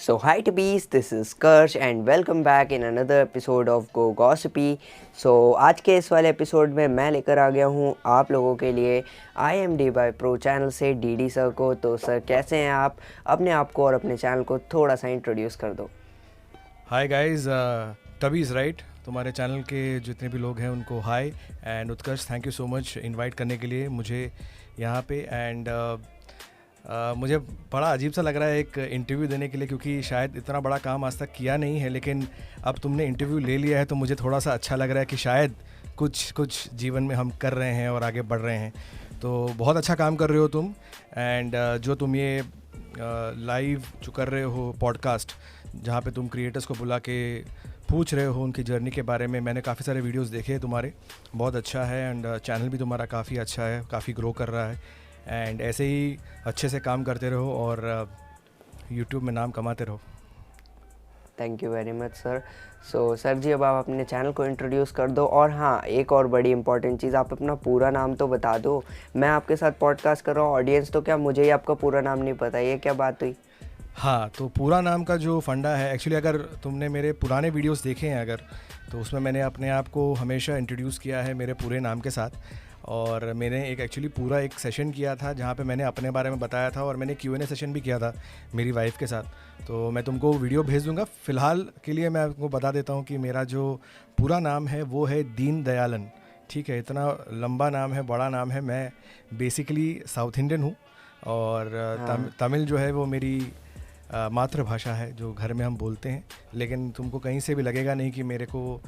So, hi to bees, this is Karsh and welcome back in another episode of Go Gossipy. So, आज के इस वाले episode में मैं लेकर आ गया हूँ आप लोगों के लिए IMD by Pro चैनल से DD सर को। तो सर कैसे हैं आप? अपने आप को और अपने चैनल को थोड़ा सा इंट्रोड्यूस कर दो। हाय गाइस, तभी इज़ राइट। तुम्हारे चैनल के जितने भी लोग हैं उनको hi and Utkarsh, thank you so much invite करने के लिए मुझे यहाँ पे। एंड मुझे बड़ा अजीब सा लग रहा है एक इंटरव्यू देने के लिए, क्योंकि शायद इतना बड़ा काम आज तक किया नहीं है, लेकिन अब तुमने इंटरव्यू ले लिया है तो मुझे थोड़ा सा अच्छा लग रहा है कि शायद कुछ जीवन में हम कर रहे हैं और आगे बढ़ रहे हैं। तो बहुत अच्छा काम कर रहे हो तुम। एंड जो तुम ये लाइव जो कर रहे हो पॉडकास्ट, जहाँ पे तुम क्रिएटर्स को बुला के पूछ रहे हो उनकी जर्नी के बारे में, मैंने काफ़ी सारे वीडियोस देखे हैं तुम्हारे, बहुत अच्छा है। एंड चैनल भी तुम्हारा काफ़ी अच्छा है, काफ़ी ग्रो कर रहा है। एंड ऐसे ही अच्छे से काम करते रहो और यूट्यूब में नाम कमाते रहो। Thank you very much sir. So sir ji, अब आप अपने चैनल को इंट्रोड्यूस कर दो। और हाँ, एक और बड़ी इंपॉर्टेंट चीज़, आप अपना पूरा नाम तो बता दो। मैं आपके साथ पॉडकास्ट कर रहा हूँ, ऑडियंस तो क्या, मुझे ही आपका पूरा नाम नहीं पता, ये क्या बात हुई? हाँ, तो पूरा नाम का जो फंडा है, एक्चुअली अगर तुमने मेरे पुराने वीडियोस देखे हैं अगर, तो उसमें मैंने अपने आप को हमेशा इंट्रोड्यूस किया है मेरे पूरे नाम के साथ। और मैंने एक्चुअली पूरा एक सेशन किया था जहाँ पे मैंने अपने बारे में बताया था, और मैंने Q&A सेशन भी किया था मेरी वाइफ के साथ। तो मैं तुमको वीडियो भेज दूँगा। फ़िलहाल के लिए मैं आपको बता देता हूँ कि मेरा जो पूरा नाम है वो है दीन दयालन। ठीक है, इतना लंबा नाम है, बड़ा नाम है। मैं बेसिकली साउथ इंडियन हूँ और तमिल जो है वो मेरी मातृभाषा है, जो घर में हम बोलते हैं। लेकिन तुमको कहीं से भी लगेगा नहीं कि मेरे को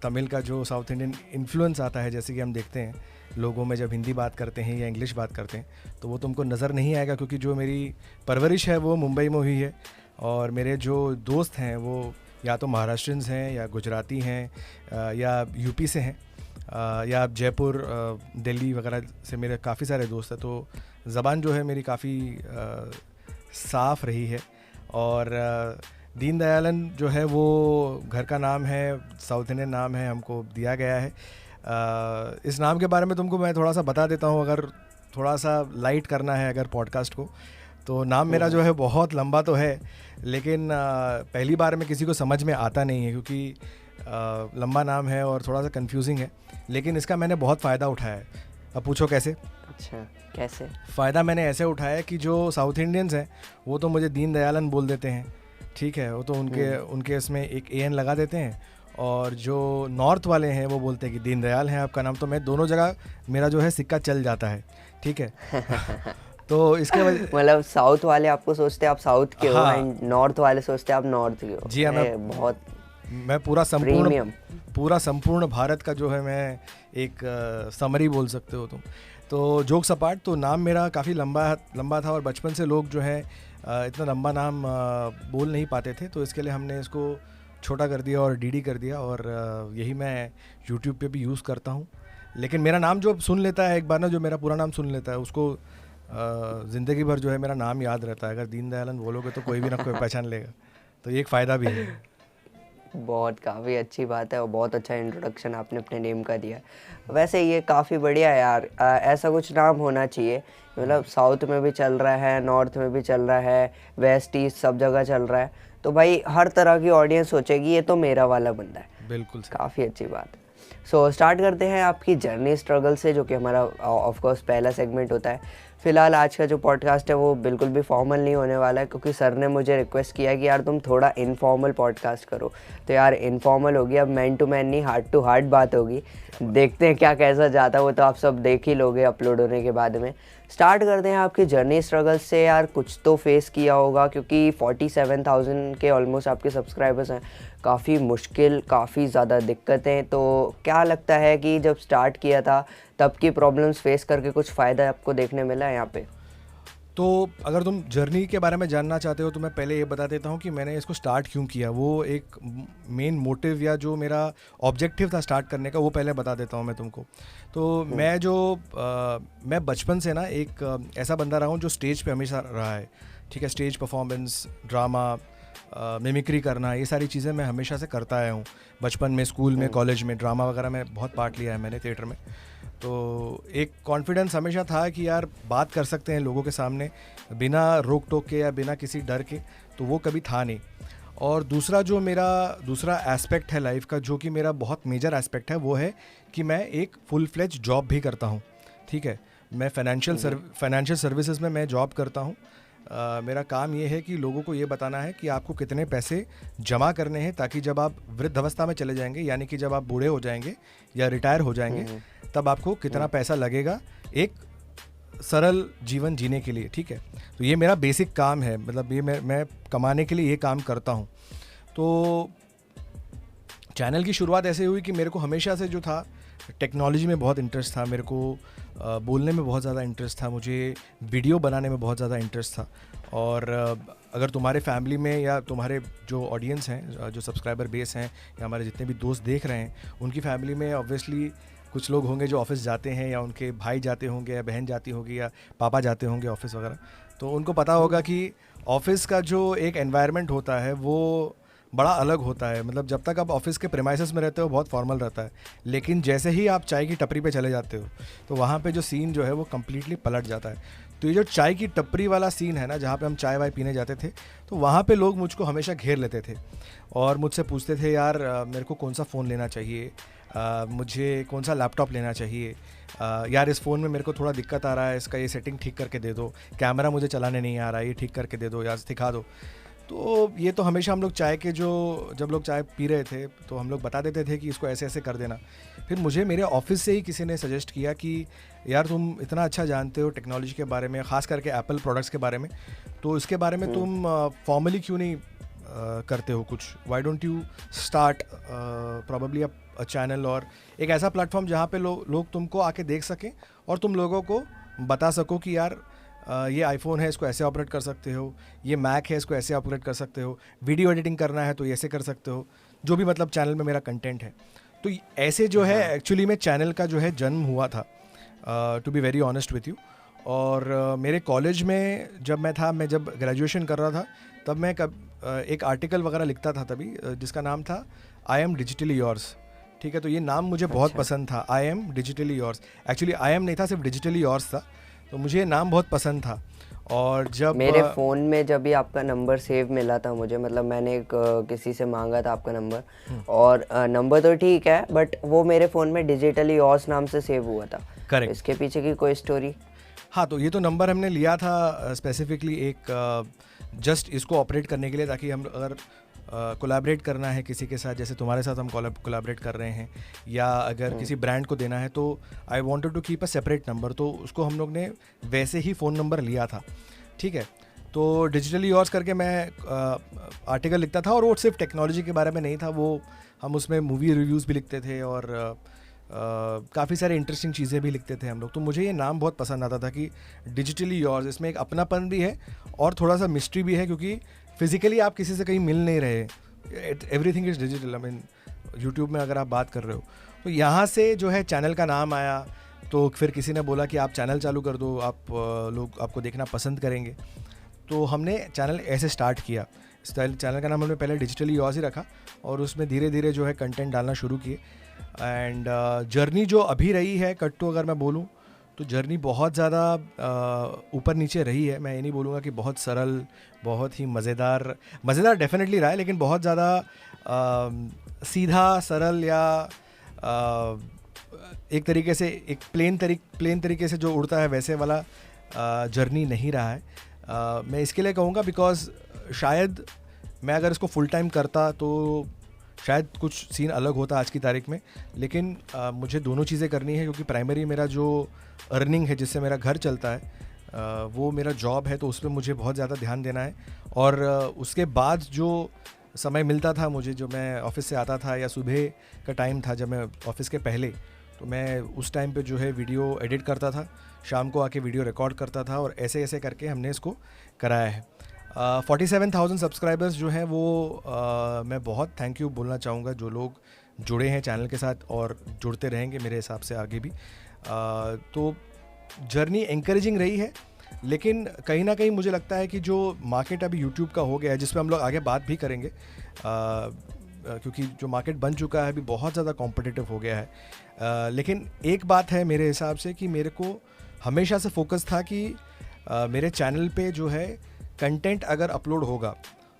तमिल का जो साउथ इंडियन इन्फ्लुएंस आता है, जैसे कि हम देखते हैं लोगों में जब हिंदी बात करते हैं या इंग्लिश बात करते हैं, तो वो तुमको नज़र नहीं आएगा, क्योंकि जो मेरी परवरिश है वो मुंबई में हुई है। और मेरे जो दोस्त हैं वो या तो महाराष्ट्रियंस हैं या गुजराती हैं या यूपी से हैं या जयपुर दिल्ली वगैरह से मेरे काफ़ी सारे दोस्त हैं। तो ज़बान जो है मेरी काफ़ी साफ़ रही है। और दीन दयालन जो है वो घर का नाम है, साउथ इंडियन नाम है, हमको दिया गया है। इस नाम के बारे में तुमको मैं थोड़ा सा बता देता हूँ, अगर थोड़ा सा लाइट करना है अगर पॉडकास्ट को। तो नाम मेरा जो है बहुत लंबा तो है, लेकिन पहली बार में किसी को समझ में आता नहीं है, क्योंकि लंबा नाम है और थोड़ा सा कंफ्यूजिंग है। लेकिन इसका मैंने बहुत फ़ायदा उठाया है। अब पूछो कैसे? अच्छा, कैसे? फ़ायदा मैंने ऐसे उठाया है कि जो साउथ इंडियंस हैं वो तो मुझे दीन दयालन बोल देते हैं, ठीक है, वो तो उनके इसमें एक AN लगा देते हैं। और जो नॉर्थ वाले हैं वो बोलते हैं कि दीन दयाल है आपका नाम। तो मैं दोनों जगह मेरा जो है सिक्का चल जाता है, ठीक है। तो इसके वजह मतलब साउथ वाले आपको सोचते हैं आप साउथ के हाँ, हो, एंड नॉर्थ वाले सोचते हैं आप नॉर्थ के हो। जी हाँ, मैं पूरा संपूर्ण भारत का जो है मैं एक समरी बोल सकते हो तुम। तो जोक्स अपार्ट, तो नाम मेरा काफ़ी लंबा था और बचपन से लोग जो है इतना लंबा नाम बोल नहीं पाते थे, तो इसके लिए हमने इसको छोटा कर दिया और DD कर दिया। और यही मैं यूट्यूब पे भी यूज़ करता हूँ। लेकिन मेरा नाम जो सुन लेता है एक बार ना, जो मेरा पूरा नाम सुन लेता है, उसको ज़िंदगी भर जो है मेरा नाम याद रहता है। अगर दीन दयालन बोलोगे तो कोई भी ना कोई पहचान लेगा। तो ये एक फ़ायदा भी है। बहुत काफ़ी अच्छी बात है और बहुत अच्छा इंट्रोडक्शन आपने अपने नेम का दिया। वैसे ये काफ़ी बढ़िया है यार, ऐसा कुछ नाम होना चाहिए। मतलब साउथ में भी चल रहा है, नॉर्थ में भी चल रहा है, वेस्ट ईस्ट सब जगह चल रहा है, तो भाई हर तरह की ऑडियंस सोचेगी ये तो मेरा वाला बंदा है। बिल्कुल, काफ़ी अच्छी बात है। सो स्टार्ट करते हैं आपकी जर्नी स्ट्रगल से, जो कि हमारा ऑफ कोर्स पहला सेगमेंट होता है। फ़िलहाल आज का जो पॉडकास्ट है वो बिल्कुल भी फॉर्मल नहीं होने वाला है, क्योंकि सर ने मुझे रिक्वेस्ट किया कि यार तुम थोड़ा इनफॉर्मल पॉडकास्ट करो। तो यार इनफॉर्मल होगी, अब मैन टू मैन नहीं, हार्ट टू हार्ट बात होगी। देखते हैं क्या कैसा जाता है, वो तो आप सब देख ही लोगे अपलोड होने के बाद में। स्टार्ट करते हैं आपकी जर्नी स्ट्रगल से। यार कुछ तो फेस किया होगा, क्योंकि 47,000 के ऑलमोस्ट आपके सब्सक्राइबर्स हैं। काफ़ी मुश्किल, काफ़ी ज़्यादा दिक्कतें। तो क्या लगता है कि जब स्टार्ट किया था तब की प्रॉब्लम्स फेस करके कुछ फ़ायदा आपको देखने मिला है यहाँ पे? तो अगर तुम जर्नी के बारे में जानना चाहते हो तो मैं पहले ये बता देता हूँ कि मैंने इसको स्टार्ट क्यों किया। वो एक मेन मोटिव या जो मेरा ऑब्जेक्टिव था स्टार्ट करने का, वो पहले बता देता हूँ मैं तुमको। तो मैं बचपन से ना एक ऐसा बंदा रहा हूँ जो स्टेज पे हमेशा रहा है, ठीक है। स्टेज परफॉर्मेंस, ड्रामा, मिमिक्री करना, ये सारी चीज़ें मैं हमेशा से करता आया हूँ। बचपन में, स्कूल में, कॉलेज में, ड्रामा वगैरह में बहुत पार्ट लिया है मैंने, थिएटर में। तो एक कॉन्फिडेंस हमेशा था कि यार बात कर सकते हैं लोगों के सामने बिना रोक टोक के या बिना किसी डर के। तो वो कभी था नहीं। और दूसरा जो मेरा दूसरा एस्पेक्ट है लाइफ का, जो कि मेरा बहुत मेजर एस्पेक्ट है, वो है कि मैं एक फुल फ्लेज जॉब भी करता हूँ। ठीक है, मैं फाइनेंशियल सर्विसेज में मैं जॉब करता हूँ। मेरा काम ये है कि लोगों को ये बताना है कि आपको कितने पैसे जमा करने हैं, ताकि जब आप वृद्धावस्था में चले जाएंगे, यानी कि जब आप बूढ़े हो जाएंगे या रिटायर हो जाएंगे, तब आपको कितना पैसा लगेगा एक सरल जीवन जीने के लिए। ठीक है, तो ये मेरा बेसिक काम है, मतलब ये मैं कमाने के लिए ये काम करता हूँ। तो चैनल की शुरुआत ऐसे हुई कि मेरे को हमेशा से जो था टेक्नोलॉजी में बहुत इंटरेस्ट था, मेरे को बोलने में बहुत ज़्यादा इंटरेस्ट था, मुझे वीडियो बनाने में बहुत ज़्यादा इंटरेस्ट था। और अगर तुम्हारे फैमिली में या तुम्हारे जो ऑडियंस हैं, जो सब्सक्राइबर बेस हैं, या हमारे जितने भी दोस्त देख रहे हैं, उनकी फैमिली में ऑब्वियसली कुछ लोग होंगे जो ऑफिस जाते हैं, या उनके भाई जाते होंगे, या बहन जाती होगी, या पापा जाते होंगे ऑफिस वगैरह, तो उनको पता होगा कि ऑफिस का जो एक एनवायरनमेंट होता है वो बड़ा अलग होता है। मतलब जब तक आप ऑफिस के प्रेमाइसेस में रहते हो बहुत फॉर्मल रहता है, लेकिन जैसे ही आप चाय की टपरी पे चले जाते हो तो वहाँ पे जो सीन जो है वो कम्प्लीटली पलट जाता है। तो ये जो चाय की टपरी वाला सीन है ना, जहाँ पे हम चाय वाय पीने जाते थे, तो वहाँ पे लोग मुझको हमेशा घेर लेते थे और मुझसे पूछते थे, यार मेरे को कौन सा फ़ोन लेना चाहिए, मुझे कौन सा लैपटॉप लेना चाहिए, यार इस फ़ोन में मेरे को थोड़ा दिक्कत आ रहा है, इसका ये सेटिंग ठीक करके दे दो, कैमरा मुझे चलाने नहीं आ रहा है, ये ठीक करके दे दो, यार सिखा दो। तो ये तो हमेशा हम लोग चाय के जब लोग चाय पी रहे थे तो हम लोग बता देते थे कि इसको ऐसे ऐसे कर देना। फिर मुझे मेरे ऑफिस से ही किसी ने सजेस्ट किया कि यार तुम इतना अच्छा जानते हो टेक्नोलॉजी के बारे में, ख़ास करके एप्पल प्रोडक्ट्स के बारे में, तो इसके बारे में तुम फॉर्मली क्यों नहीं करते हो कुछ, why don't you start probably a channel और एक ऐसा प्लेटफॉर्म जहाँ पे लोग तुमको आके देख सकें और तुम लोगों को बता सको कि यार ये आईफोन है, इसको ऐसे ऑपरेट कर सकते हो, ये मैक है, इसको ऐसे ऑपरेट कर सकते हो, वीडियो एडिटिंग करना है तो ये ऐसे कर सकते हो, जो भी मतलब चैनल में मेरा कंटेंट है। तो ऐसे जो है एक्चुअली में चैनल का जो है जन्म हुआ था, to be very honest with you. और मेरे कॉलेज में जब मैं जब ग्रेजुएशन कर रहा था, तब मैं एक आर्टिकल वगैरह लिखता था तभी, जिसका नाम था आई एम डिजिटली योर्स। ठीक है, तो ये नाम मुझे बहुत पसंद था, I am digitally yours. Actually I am नहीं था, सिर्फ डिजिटली योर्स था, तो मुझे ये नाम बहुत पसंद था। और जब मेरे फ़ोन में जब भी आपका नंबर सेव मिला था मुझे, मतलब मैंने किसी से मांगा था आपका नंबर, और नंबर तो ठीक है बट वो मेरे फ़ोन में डिजिटली योर्स नाम से सेव हुआ था। करेक्ट, इसके पीछे की कोई स्टोरी? हाँ, तो ये तो नंबर हमने लिया था स्पेसिफिकली एक जस्ट इसको ऑपरेट करने के लिए, ताकि हम अगर कोलैबोरेट करना है किसी के साथ, जैसे तुम्हारे साथ हम कोलैबोरेट कर रहे हैं, या अगर किसी ब्रांड को देना है, तो I wanted to keep a separate number, तो उसको हम लोग ने वैसे ही फ़ोन नंबर लिया था। ठीक है, तो डिजिटली योर्स करके मैं आर्टिकल लिखता था, और वो सिर्फ टेक्नोलॉजी के बारे में नहीं था, वो हम उसमें मूवी रिव्यूज़ भी लिखते थे और काफ़ी सारे इंटरेस्टिंग चीज़ें भी लिखते थे हम लोग। तो मुझे ये नाम बहुत पसंद आता था कि डिजिटली योर्स, इसमें एक अपनापन भी है और थोड़ा सा मिस्ट्री भी है, क्योंकि फिजिकली आप किसी से कहीं मिल नहीं रहे, everything is digital. I mean YouTube में अगर आप बात कर रहे हो, तो यहाँ से जो है चैनल का नाम आया। तो फिर किसी ने बोला कि आप चैनल चालू कर दो, आप लोग आपको देखना पसंद करेंगे। तो हमने चैनल ऐसे स्टार्ट किया। चैनल का नाम हमने पहले डिजिटली योर्स ही रखा, और उसमें धीरे धीरे जो है कंटेंट डालना शुरू किए। एंड जर्नी जो अभी रही है कट्टू, अगर मैं बोलूँ तो जर्नी बहुत ज़्यादा ऊपर नीचे रही है। मैं ये नहीं बोलूँगा कि बहुत सरल, बहुत ही मज़ेदार डेफिनेटली रहा है, लेकिन बहुत ज़्यादा सीधा सरल या एक तरीके से एक प्लेन तरीके से जो उड़ता है वैसे वाला जर्नी नहीं रहा है। मैं इसके लिए कहूँगा बिकॉज शायद मैं अगर इसको फुल टाइम करता तो शायद कुछ सीन अलग होता आज की तारीख में, लेकिन मुझे दोनों चीज़ें करनी है, क्योंकि प्राइमरी मेरा जो अर्निंग है जिससे मेरा घर चलता है वो मेरा जॉब है, तो उस पर मुझे बहुत ज़्यादा ध्यान देना है। और उसके बाद जो समय मिलता था मुझे, जो मैं ऑफिस से आता था या सुबह का टाइम था जब मैं ऑफिस के पहले, तो मैं उस टाइम पे जो है वीडियो एडिट करता था, शाम को आके वीडियो रिकॉर्ड करता था, और ऐसे ऐसे करके हमने इसको कराया है। 47,000 सब्सक्राइबर्स जो हैं वो मैं बहुत थैंक यू बोलना चाहूँगा जो लोग जुड़े हैं चैनल के साथ और जुड़ते रहेंगे मेरे हिसाब से आगे भी। तो जर्नी एनकरेजिंग रही है, लेकिन कहीं ना कहीं मुझे लगता है कि जो मार्केट अभी यूट्यूब का हो गया है, जिस पे हम लोग आगे बात भी करेंगे, क्योंकि जो मार्केट बन चुका है अभी बहुत ज़्यादा कॉम्पिटिटिव हो गया है। लेकिन एक बात है मेरे हिसाब से कि मेरे को हमेशा से फोकस था कि मेरे चैनल पे जो है कंटेंट अगर अपलोड होगा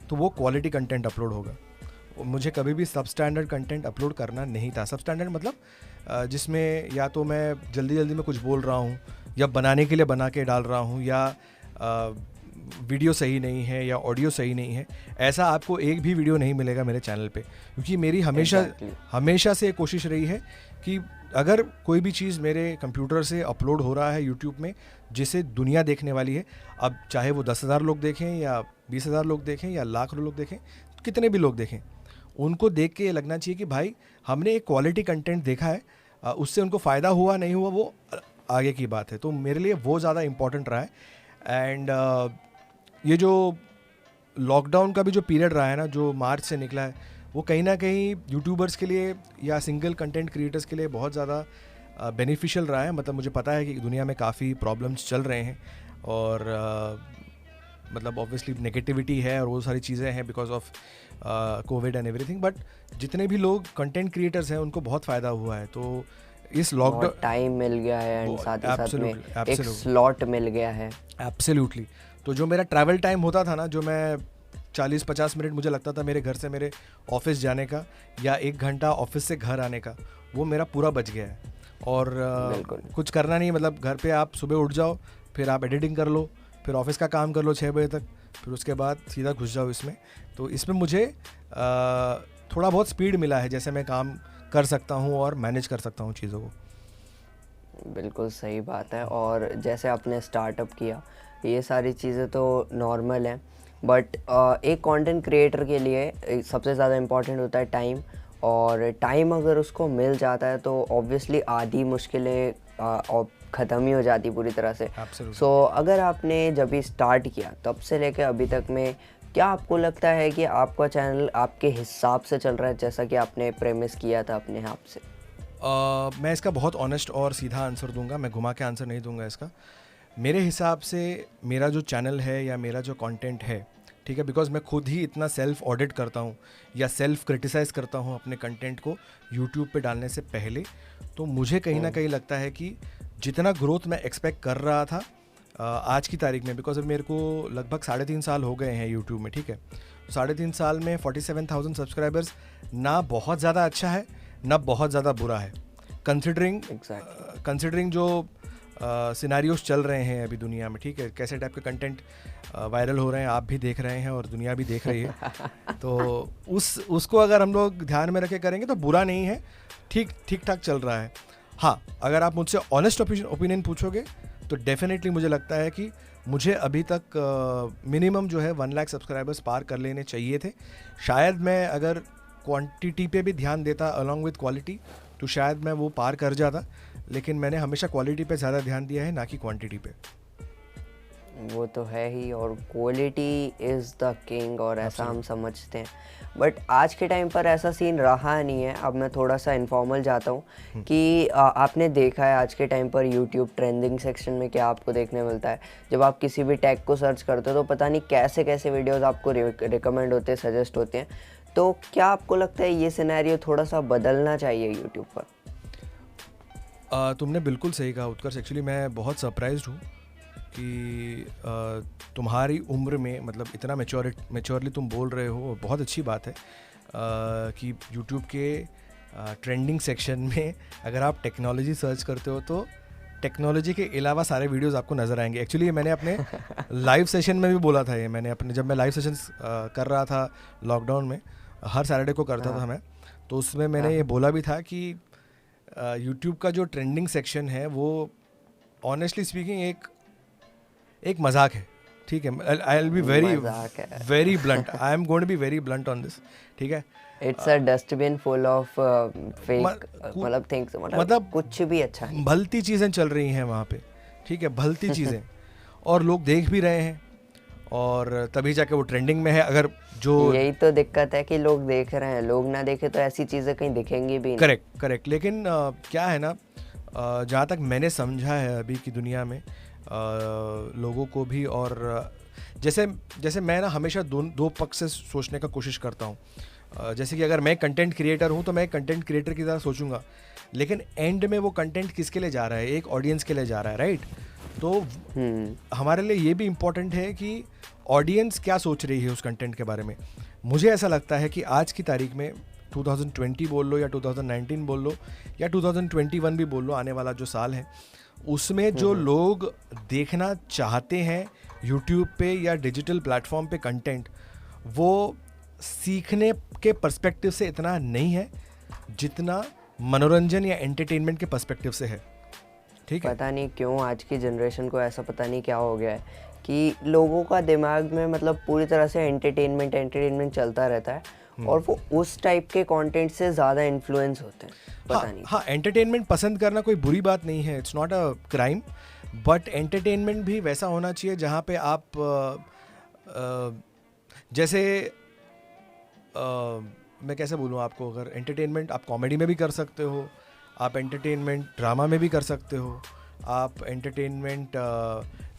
तो वो क्वालिटी कंटेंट अपलोड होगा। मुझे कभी भी सब स्टैंडर्ड कंटेंट अपलोड करना नहीं था। सब स्टैंडर्ड मतलब जिसमें या तो मैं जल्दी जल्दी में कुछ बोल रहा हूँ, या बनाने के लिए बना के डाल रहा हूँ, या वीडियो सही नहीं है, या ऑडियो सही नहीं है। ऐसा आपको एक भी वीडियो नहीं मिलेगा मेरे चैनल पे, क्योंकि मेरी हमेशा से कोशिश रही है कि अगर कोई भी चीज़ मेरे कंप्यूटर से अपलोड हो रहा है यूट्यूब में, जिसे दुनिया देखने वाली है, अब चाहे वो 10,000 लोग देखें, या 20,000 लोग देखें, या लाख लोग देखें, कितने भी लोग देखें, उनको देख के ये लगना चाहिए कि भाई हमने एक क्वालिटी कंटेंट देखा है, उससे उनको फ़ायदा हुआ नहीं हुआ वो आगे की बात है। तो मेरे लिए वो ज़्यादा इम्पोर्टेंट रहा है। एंड ये जो लॉकडाउन का भी जो पीरियड रहा है ना, जो मार्च से निकला है, वो कहीं ना कहीं यूट्यूबर्स के लिए या सिंगल कंटेंट क्रिएटर्स के लिए बहुत ज़्यादा बेनिफिशियल रहा है। मतलब मुझे पता है कि दुनिया में काफ़ी प्रॉब्लम्स चल रहे हैं, और मतलब ऑब्वियसली नेगेटिविटी है और वो सारी चीज़ें हैं because of Covid and everything, but जितने भी लोग कंटेंट क्रिएटर्स हैं उनको बहुत फ़ायदा हुआ है। तो इस लॉकडाउन टाइम मिल गया है, एंड साथ ही साथ में एक स्लॉट मिल गया है। एब्सोल्युटली। तो जो मेरा ट्रैवल टाइम होता था ना, जो मैं 40-50 मिनट मुझे लगता था मेरे घर से मेरे ऑफिस जाने का, या 1 घंटा ऑफिस से घर आने का, वो मेरा पूरा बच गया है। और कुछ करना नहीं, मतलब घर पे आप सुबह उठ जाओ, फिर आप एडिटिंग कर लो, फिर ऑफिस का काम कर लो 6 बजे तक, फिर उसके बाद सीधा घुस जाओ इसमें। तो इसमें मुझे थोड़ा बहुत स्पीड मिला है, जैसे मैं काम कर सकता हूँ और मैनेज कर सकता हूँ चीज़ों को। बिल्कुल सही बात है। और जैसे आपने स्टार्टअप किया, ये सारी चीज़ें तो नॉर्मल हैं, बट एक कंटेंट क्रिएटर के लिए सबसे ज़्यादा इम्पॉर्टेंट होता है टाइम। और टाइम अगर उसको मिल जाता है तो ऑब्वियसली आधी मुश्किलें ख़त्म ही हो जाती पूरी तरह से। सो अगर आपने जब भी स्टार्ट किया तब से लेकर अभी तक में, क्या आपको लगता है कि आपका चैनल आपके हिसाब से चल रहा है, जैसा कि आपने प्रेमिस किया था अपने हिसाब से? मैं इसका बहुत ऑनेस्ट और सीधा आंसर दूंगा, मैं घुमा के आंसर नहीं दूंगा इसका। मेरे हिसाब से मेरा जो चैनल है या मेरा जो कंटेंट है, ठीक है, बिकॉज मैं खुद ही इतना सेल्फ ऑडिट करता हूँ या सेल्फ क्रिटिसाइज़ करता हूँ अपने कंटेंट को यूट्यूब पे डालने से पहले, तो मुझे कहीं ना कहीं लगता है कि जितना ग्रोथ मैं एक्सपेक्ट कर रहा था आज की तारीख में, बिकॉज अब मेरे को लगभग 3.5 साल हो गए हैं यूट्यूब में, ठीक है, 3.5 साल में 47,000 सब्सक्राइबर्स ना बहुत ज़्यादा अच्छा है ना बहुत ज़्यादा बुरा है, कंसिडरिंग जो सिनारियोस चल रहे हैं अभी दुनिया में, ठीक है, कैसे टाइप के कंटेंट वायरल हो रहे हैं, आप भी देख रहे हैं और दुनिया भी देख रही है। तो उसको अगर हम लोग ध्यान में रखे करेंगे तो बुरा नहीं है, ठीक ठाक चल रहा है। हाँ, अगर आप मुझसे ऑनेस्ट ओपिनियन पूछोगे तो डेफिनेटली मुझे लगता है कि मुझे अभी तक मिनिमम जो है 1 लाख सब्सक्राइबर्स पार कर लेने चाहिए थे। शायद मैं अगर क्वांटिटी पे भी ध्यान देता अलॉन्ग विद क्वालिटी तो शायद मैं वो पार कर जाता, लेकिन मैंने हमेशा क्वालिटी पे ज़्यादा ध्यान दिया है, ना कि क्वांटिटी पे। वो तो है ही, और क्वालिटी इज़ द किंग, और ऐसा हम समझते हैं। बट आज के टाइम पर ऐसा सीन रहा नहीं है। अब मैं थोड़ा सा इन्फॉर्मल जाता हूँ कि आपने देखा है आज के टाइम पर यूट्यूब ट्रेंडिंग सेक्शन में क्या आपको देखने मिलता है। जब आप किसी भी टैग को सर्च करते हो तो पता नहीं कैसे कैसे वीडियोज़ आपको रिकमेंड होते हैं, सजेस्ट होते हैं। तो क्या आपको लगता है ये सिनेरियो थोड़ा सा बदलना चाहिए यूट्यूब पर? तुमने बिल्कुल सही कहा उत्कर्ष। एक्चुअली मैं बहुत सरप्राइज्ड हूँ कि तुम्हारी उम्र में, मतलब इतना मैच्योरली तुम बोल रहे हो, और बहुत अच्छी बात है कि यूट्यूब के ट्रेंडिंग सेक्शन में अगर आप टेक्नोलॉजी सर्च करते हो तो टेक्नोलॉजी के अलावा सारे वीडियोस आपको नज़र आएंगे। एक्चुअली मैंने अपने लाइव सेशन में भी बोला था, ये मैंने अपने जब मैं लाइव सेशंस कर रहा था लॉकडाउन में, हर सैटरडे को करता था मैं, तो उसमें मैंने ये बोला भी था कि यूट्यूब का जो ट्रेंडिंग सेक्शन है वो ऑनेस्टली स्पीकिंग एक मजाक है, ठीक है। I will be very blunt, I am going to be very blunt on this, ठीक है। It's a dustbin full of fake मतलब थिंग्स, मतलब कुछ भी अच्छा नहीं, भलती चीज़ें चल रही हैं वहाँ पे, ठीक है, भलती चीज़ें और लोग देख भी रहे हैं, और तभी जाके वो ट्रेंडिंग में है। अगर जो यही तो दिक्कत है कि लोग देख रहे हैं, लोग ना देखे तो ऐसी चीज़ें कहीं दिखेंगी भी नहीं। करेक्ट। लेकिन क्या है ना, जहाँ तक मैंने समझा है अभी की दुनिया में लोगों को भी, और जैसे मैं ना हमेशा दो पक्ष से सोचने का कोशिश करता हूँ। जैसे कि अगर मैं कंटेंट क्रिएटर हूँ तो मैं कंटेंट क्रिएटर की तरह सोचूंगा, लेकिन एंड में वो कंटेंट किसके लिए जा रहा है, एक ऑडियंस के लिए जा रहा है, राइट। तो हमारे लिए ये भी इम्पोर्टेंट है कि ऑडियंस क्या सोच रही है उस कंटेंट के बारे में। मुझे ऐसा लगता है कि आज की तारीख में 2020 बोल लो या 2019 बोल लो या 2021 भी बोल लो, आने वाला जो साल है उसमें जो लोग देखना चाहते हैं यूट्यूब पे या डिजिटल प्लेटफॉर्म पे कंटेंट, वो सीखने के पर्सपेक्टिव से इतना नहीं है जितना मनोरंजन या एंटरटेनमेंट के पर्सपेक्टिव से है। ठीक है, पता नहीं क्यों आज की जनरेशन को ऐसा पता नहीं क्या हो गया है कि लोगों का दिमाग में मतलब पूरी तरह से एंटरटेनमेंट चलता रहता है और वो उस टाइप के कंटेंट से ज़्यादा इन्फ्लुएंस होते हैं। पता नहीं। हाँ, एंटरटेनमेंट पसंद करना कोई बुरी बात नहीं है, it's not a crime, but entertainment भी वैसा होना चाहिए जहाँ पे आप जैसे मैं कैसे बोलूँ आपको, अगर एंटरटेनमेंट आप कॉमेडी में भी कर सकते हो, आप एंटरटेनमेंट ड्रामा में भी कर सकते हो, आप एंटरटेनमेंट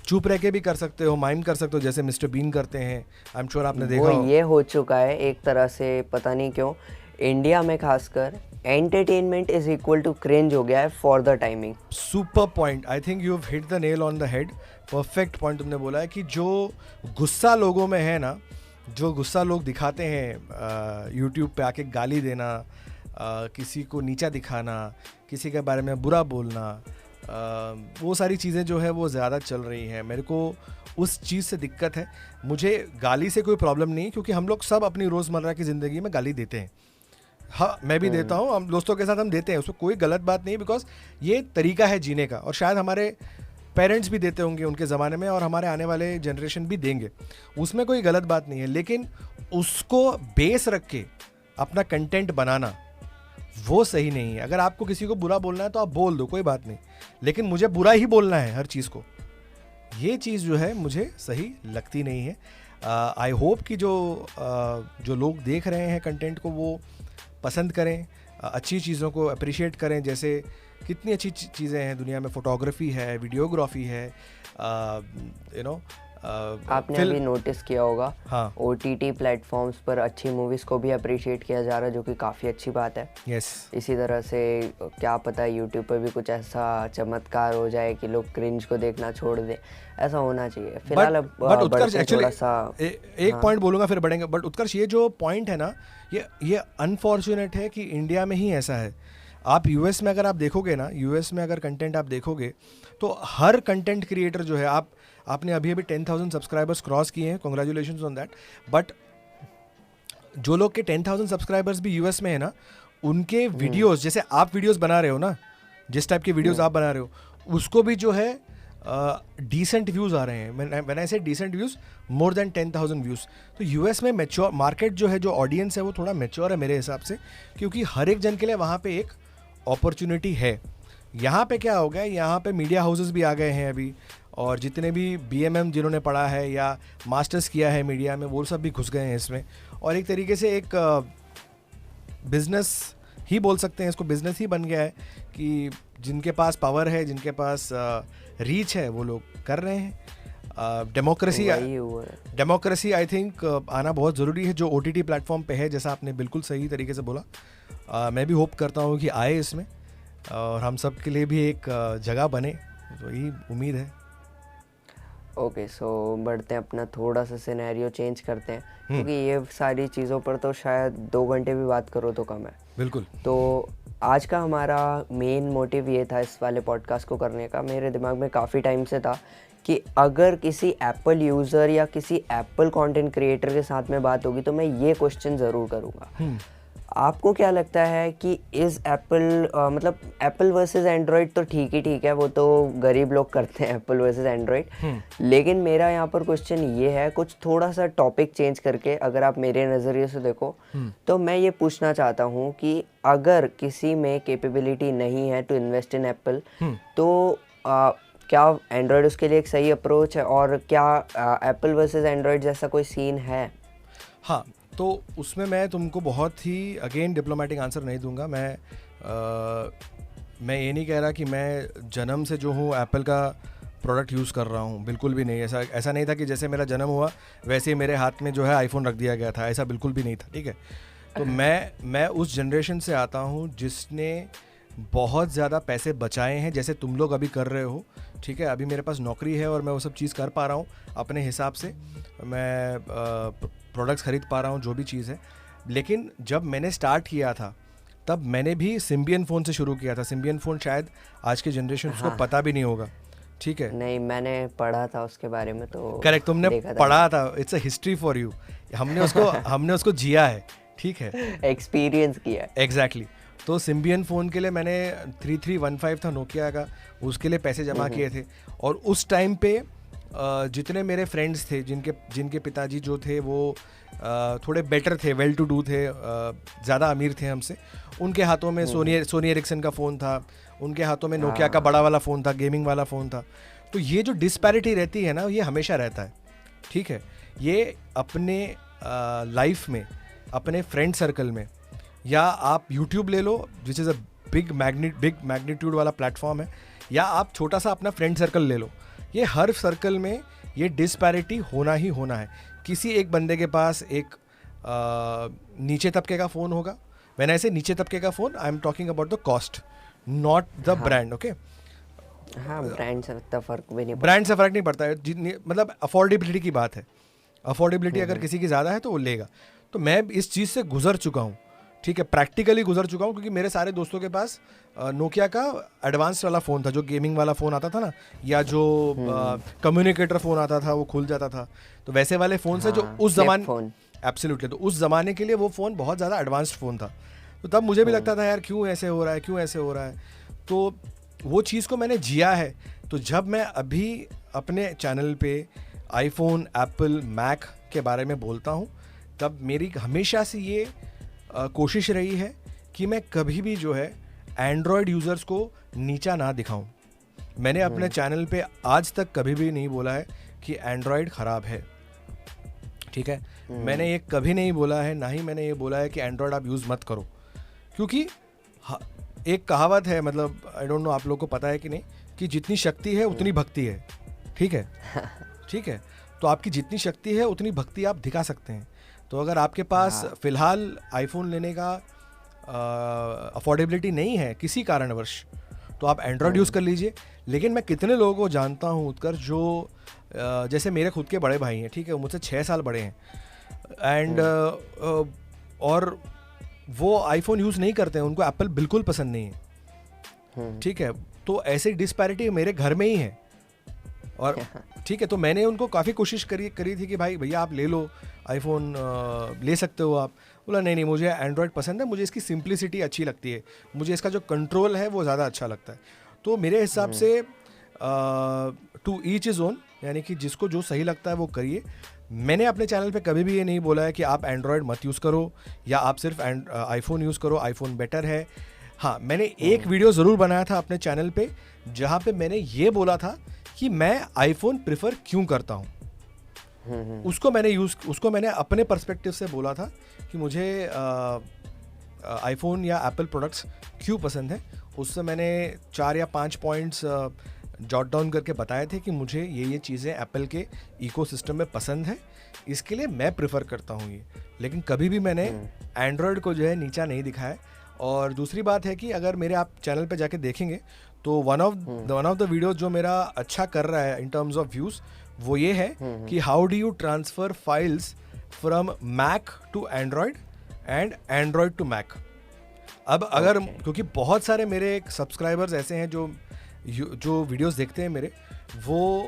चुप रह के भी कर सकते हो, माइम कर सकते हो, जैसे मिस्टर बीन करते हैं। आई एम श्योर आपने देखा वो हो। ये हो चुका है एक तरह से, पता नहीं क्यों इंडिया में खासकर entertainment is equal to cringe हो गया है for the timing. Super point, I think you have hit the nail on the head. Perfect point तुमने बोला है कि जो गुस्सा लोगों में है ना, जो गुस्सा लोग दिखाते हैं यूट्यूब पे आके गाली देना, किसी को नीचा दिखाना, किसी के बारे में बुरा बोलना, वो सारी चीज़ें जो है वो ज़्यादा चल रही हैं। मेरे को उस चीज़ से दिक्कत है। मुझे गाली से कोई प्रॉब्लम नहीं, क्योंकि हम लोग सब अपनी रोज़मर्रा की ज़िंदगी में गाली देते हैं। हाँ, मैं भी देता हूँ, हम दोस्तों के साथ हम देते हैं, उसमें कोई गलत बात नहीं, बिकॉज ये तरीका है जीने का। और शायद हमारे पेरेंट्स भी देते होंगे उनके ज़माने में, और हमारे आने वाले जनरेशन भी देंगे, उसमें कोई गलत बात नहीं है। लेकिन उसको बेस रख के अपना कंटेंट बनाना वो सही नहीं है। अगर आपको किसी को बुरा बोलना है तो आप बोल दो, कोई बात नहीं, लेकिन मुझे बुरा ही बोलना है हर चीज़ को, ये चीज़ जो है मुझे सही लगती नहीं है। आई होप कि जो लोग देख रहे हैं कंटेंट को वो पसंद करें, अच्छी चीज़ों को अप्रिशिएट करें। जैसे कितनी अच्छी चीज़ें हैं दुनिया में, फोटोग्राफी है, वीडियोग्राफी है, यू नो। आपने अभी नोटिस किया होगा, हाँ, OTT प्लेटफॉर्म्स पर अच्छी मूवीज़ को भी अप्रिशिएट किया जा रहा है, जो कि काफ़ी अच्छी बात है। यस, इसी तरह से क्या पता यूट्यूब पर भी कुछ ऐसा चमत्कार हो जाए कि लोग क्रिंज को देखना छोड़ दें, ऐसा होना चाहिए। फिलहाल अब बढ़ते थोड़ा सा एक पॉइंट बोलूँगा फिर बढ़ेंगे। बट उत्कर्ष, ये जो पॉइंट है ना, ये अनफॉर्चुनेट है कि इंडिया में ही ऐसा है। आप यूएस में अगर आप देखोगे ना, यूएस में अगर कंटेंट आप देखोगे तो हर कंटेंट क्रिएटर जो है, आपने अभी 10,000 सब्सक्राइबर्स क्रॉस किए हैं, कॉन्ग्रेचुलेशंस ऑन दैट। बट जो लोग के 10,000 सब्सक्राइबर्स भी यूएस में है ना, उनके वीडियोस, जैसे आप वीडियोस बना रहे हो ना, जिस टाइप के वीडियोस आप बना रहे हो, उसको भी जो है डिसेंट व्यूज़ आ रहे हैं। When I say decent views, more than 10,000 views. तो यूएस में मैच्योर मार्केट जो है, जो ऑडियंस है वो थोड़ा मैच्योर है मेरे हिसाब से, क्योंकि हर एक जन के लिए वहाँ पे एक अपॉर्चुनिटी है। यहाँ पे क्या हो गया, यहाँ पे मीडिया हाउसेस भी आ गए हैं अभी, और जितने भी BMM जिन्होंने पढ़ा है या मास्टर्स किया है मीडिया में, वो सब भी घुस गए हैं इसमें। और एक तरीके से एक बिजनेस ही बोल सकते हैं इसको, बिजनेस ही बन गया है कि जिनके पास पावर है, जिनके पास रीच है, वो लोग कर रहे हैं। डेमोक्रेसी आई थिंक आना बहुत ज़रूरी है, जो OTT प्लेटफॉर्म पे है, जैसा आपने बिल्कुल सही तरीके से बोला। मैं भी होप करता हूँ कि आए इसमें, और हम सब के लिए भी एक जगह बने, तो यही उम्मीद है। ओके, सो बढ़ते हैं, अपना थोड़ा सा सिनेरियो चेंज करते हैं, क्योंकि ये सारी चीज़ों पर तो शायद 2 घंटे भी बात करो तो कम है। बिल्कुल। तो आज का हमारा मेन मोटिव ये था इस वाले पॉडकास्ट को करने का, मेरे दिमाग में काफ़ी टाइम से था कि अगर किसी एप्पल यूज़र या किसी एप्पल कंटेंट क्रिएटर के साथ में बात होगी तो मैं ये क्वेश्चन ज़रूर करूँगा। आपको क्या लगता है कि इस मतलब एप्पल वर्सेस एंड्रॉयड तो ठीक है, वो तो गरीब लोग करते हैं, एप्पल वर्सेस एंड्रॉयड। लेकिन मेरा यहाँ पर क्वेश्चन ये है, कुछ थोड़ा सा टॉपिक चेंज करके, अगर आप मेरे नज़रिए से देखो तो मैं ये पूछना चाहता हूँ कि अगर किसी में कैपेबिलिटी नहीं है टू इन्वेस्ट इन एप्पल, तो क्या एंड्रॉयड उसके लिए एक सही अप्रोच है, और क्या एप्पल वर्सेस एंड्रॉयड जैसा कोई सीन है? हाँ, तो उसमें मैं तुमको बहुत ही अगेन डिप्लोमेटिक आंसर नहीं दूंगा। मैं ये नहीं कह रहा कि मैं जन्म से जो हूँ एप्पल का प्रोडक्ट यूज़ कर रहा हूँ, बिल्कुल भी नहीं। ऐसा नहीं था कि जैसे मेरा जन्म हुआ वैसे ही मेरे हाथ में जो है आईफोन रख दिया गया था, ऐसा बिल्कुल भी नहीं था। ठीक है, तो मैं उस जनरेशन से आता हूँ जिसने बहुत ज़्यादा पैसे बचाए हैं, जैसे तुम लोग अभी कर रहे हो, ठीक है। अभी मेरे पास नौकरी है और मैं वो सब चीज़ कर पा रहा हूँ अपने हिसाब से, मैं प्रोडक्ट्स खरीद पा रहा हूँ, जो भी चीज़ है। लेकिन जब मैंने स्टार्ट किया था तब मैंने भी सिम्बियन फ़ोन से शुरू किया था। सिम्बियन फ़ोन शायद आज के जनरेशन को पता भी नहीं होगा, ठीक है। नहीं, मैंने पढ़ा था उसके बारे में तो करेक्ट, तुमने देखा पढ़ा था, it's a history for you. हमने उसको जिया है, ठीक है, एक्सपीरियंस किया है। एग्जैक्टली तो सिम्बियन फ़ोन के लिए मैंने 3315 था नोकिया का, उसके लिए पैसे जमा किए थे। और उस टाइम पे जितने मेरे फ्रेंड्स थे जिनके पिताजी जो थे वो थोड़े बेटर थे, वेल टू डू थे, ज़्यादा अमीर थे हमसे, उनके हाथों में सोनी एरिक्सन का फ़ोन था, उनके हाथों में नोकिया का बड़ा वाला फ़ोन था, गेमिंग वाला फ़ोन था। तो ये जो डिस्पैरिटी रहती है ना, ये हमेशा रहता है, ठीक है। ये अपने लाइफ में, अपने फ्रेंड सर्कल में, या आप यूट्यूब ले लो which is a big magnitude वाला प्लेटफॉर्म है, या आप छोटा सा अपना फ्रेंड सर्कल ले लो, ये हर सर्कल में ये डिस्पैरिटी होना ही होना है। किसी एक बंदे के पास एक नीचे तबके का फ़ोन होगा, मैंने ऐसे नीचे तबके का phone, I am talking about the cost, not the brand, okay. हाँ, ब्रांड से इतना फर्क भी नहीं पड़ता। ब्रांड से फ़र्क नहीं पड़ता है, मतलब अफोर्डेबिलिटी की बात है। अफोर्डेबिलिटी अगर किसी की ज़्यादा है तो वो लेगा। तो मैं इस चीज़ से गुजर चुका हूँ, ठीक है, प्रैक्टिकली गुजर चुका हूँ, क्योंकि मेरे सारे दोस्तों के पास नोकिया का एडवांस वाला फ़ोन था, जो गेमिंग वाला फ़ोन आता था ना, या जो कम्युनिकेटर फ़ोन आता था, वो खुल जाता था। तो वैसे वाले फ़ोन से जो उस ज़माने, एब्सोल्युटली, तो उस ज़माने के लिए वो फ़ोन बहुत ज़्यादा एडवांस्ड फ़ोन था। तो तब मुझे भी लगता था यार क्यों ऐसे हो रहा है, क्यों ऐसे हो रहा है। तो वो चीज़ को मैंने जिया है। तो जब मैं अभी अपने चैनल पे आईफोन, एप्पल, मैक के बारे में बोलता हूँ, तब मेरी हमेशा से ये कोशिश रही है कि मैं कभी भी जो है एंड्रॉयड यूज़र्स को नीचा ना दिखाऊं। मैंने अपने चैनल पे आज तक कभी भी नहीं बोला है कि एंड्रॉयड ख़राब है, ठीक है। मैंने ये कभी नहीं बोला है, ना ही मैंने ये बोला है कि एंड्रॉयड आप यूज़ मत करो, क्योंकि एक कहावत है, मतलब आई डोंट नो आप लोग को पता है कि नहीं, कि जितनी शक्ति है उतनी भक्ति है, ठीक है। ठीक है, तो आपकी जितनी शक्ति है उतनी भक्ति आप दिखा सकते हैं। तो अगर आपके पास फ़िलहाल आईफोन लेने का अफोर्डेबिलिटी नहीं है किसी कारणवश, तो आप एंड्रॉयड यूज़ कर लीजिए। लेकिन मैं कितने लोगों को जानता हूँ उत्कर्ष, जो जैसे मेरे खुद के बड़े भाई हैं, ठीक है, वो मुझसे 6 साल बड़े हैं, एंड और वो आईफोन यूज़ नहीं करते हैं, उनको एप्पल बिल्कुल पसंद नहीं है, ठीक है। तो ऐसी डिस्पैरिटी मेरे घर में ही है, और ठीक है, तो मैंने उनको काफ़ी कोशिश करी थी कि भाई भैया आप ले लो आईफोन, ले सकते हो आप। बोला नहीं, मुझे एंड्रॉयड पसंद है, मुझे इसकी सिंप्लिसिटी अच्छी लगती है, मुझे इसका जो कंट्रोल है वो ज़्यादा अच्छा लगता है। तो मेरे हिसाब से टू ईच इज़ ओन, यानी कि जिसको जो सही लगता है वो करिए। मैंने अपने चैनल पे कभी भी ये नहीं बोला है कि आप एंड्रॉयड मत यूज़ करो या आप सिर्फ आईफोन यूज़ करो, आईफोन बेटर है। हाँ, मैंने एक वीडियो ज़रूर बनाया था अपने चैनल पे जहाँ पे मैंने ये बोला था कि मैं आईफोन प्रेफर क्यों करता हूँ। उसको मैंने अपने पर्सपेक्टिव से बोला था कि मुझे आईफोन या एप्पल प्रोडक्ट्स क्यों पसंद है। उससे मैंने 4 या 5 पॉइंट्स जॉट डाउन करके बताए थे कि मुझे ये चीज़ें एप्पल के इकोसिस्टम में पसंद है, इसके लिए मैं प्रेफर करता हूँ ये। लेकिन कभी भी मैंने एंड्रॉयड को जो है नीचा नहीं दिखाया। और दूसरी बात है कि अगर मेरे आप चैनल पे जाके देखेंगे तो वन ऑफ द वीडियोज जो मेरा अच्छा कर रहा है इन टर्म्स ऑफ व्यूज़, वो ये है कि how do you transfer files from Mac to Android and Android to Mac. अब अगर क्योंकि बहुत सारे मेरे सब्सक्राइबर्स ऐसे हैं जो वीडियोस देखते हैं मेरे, वो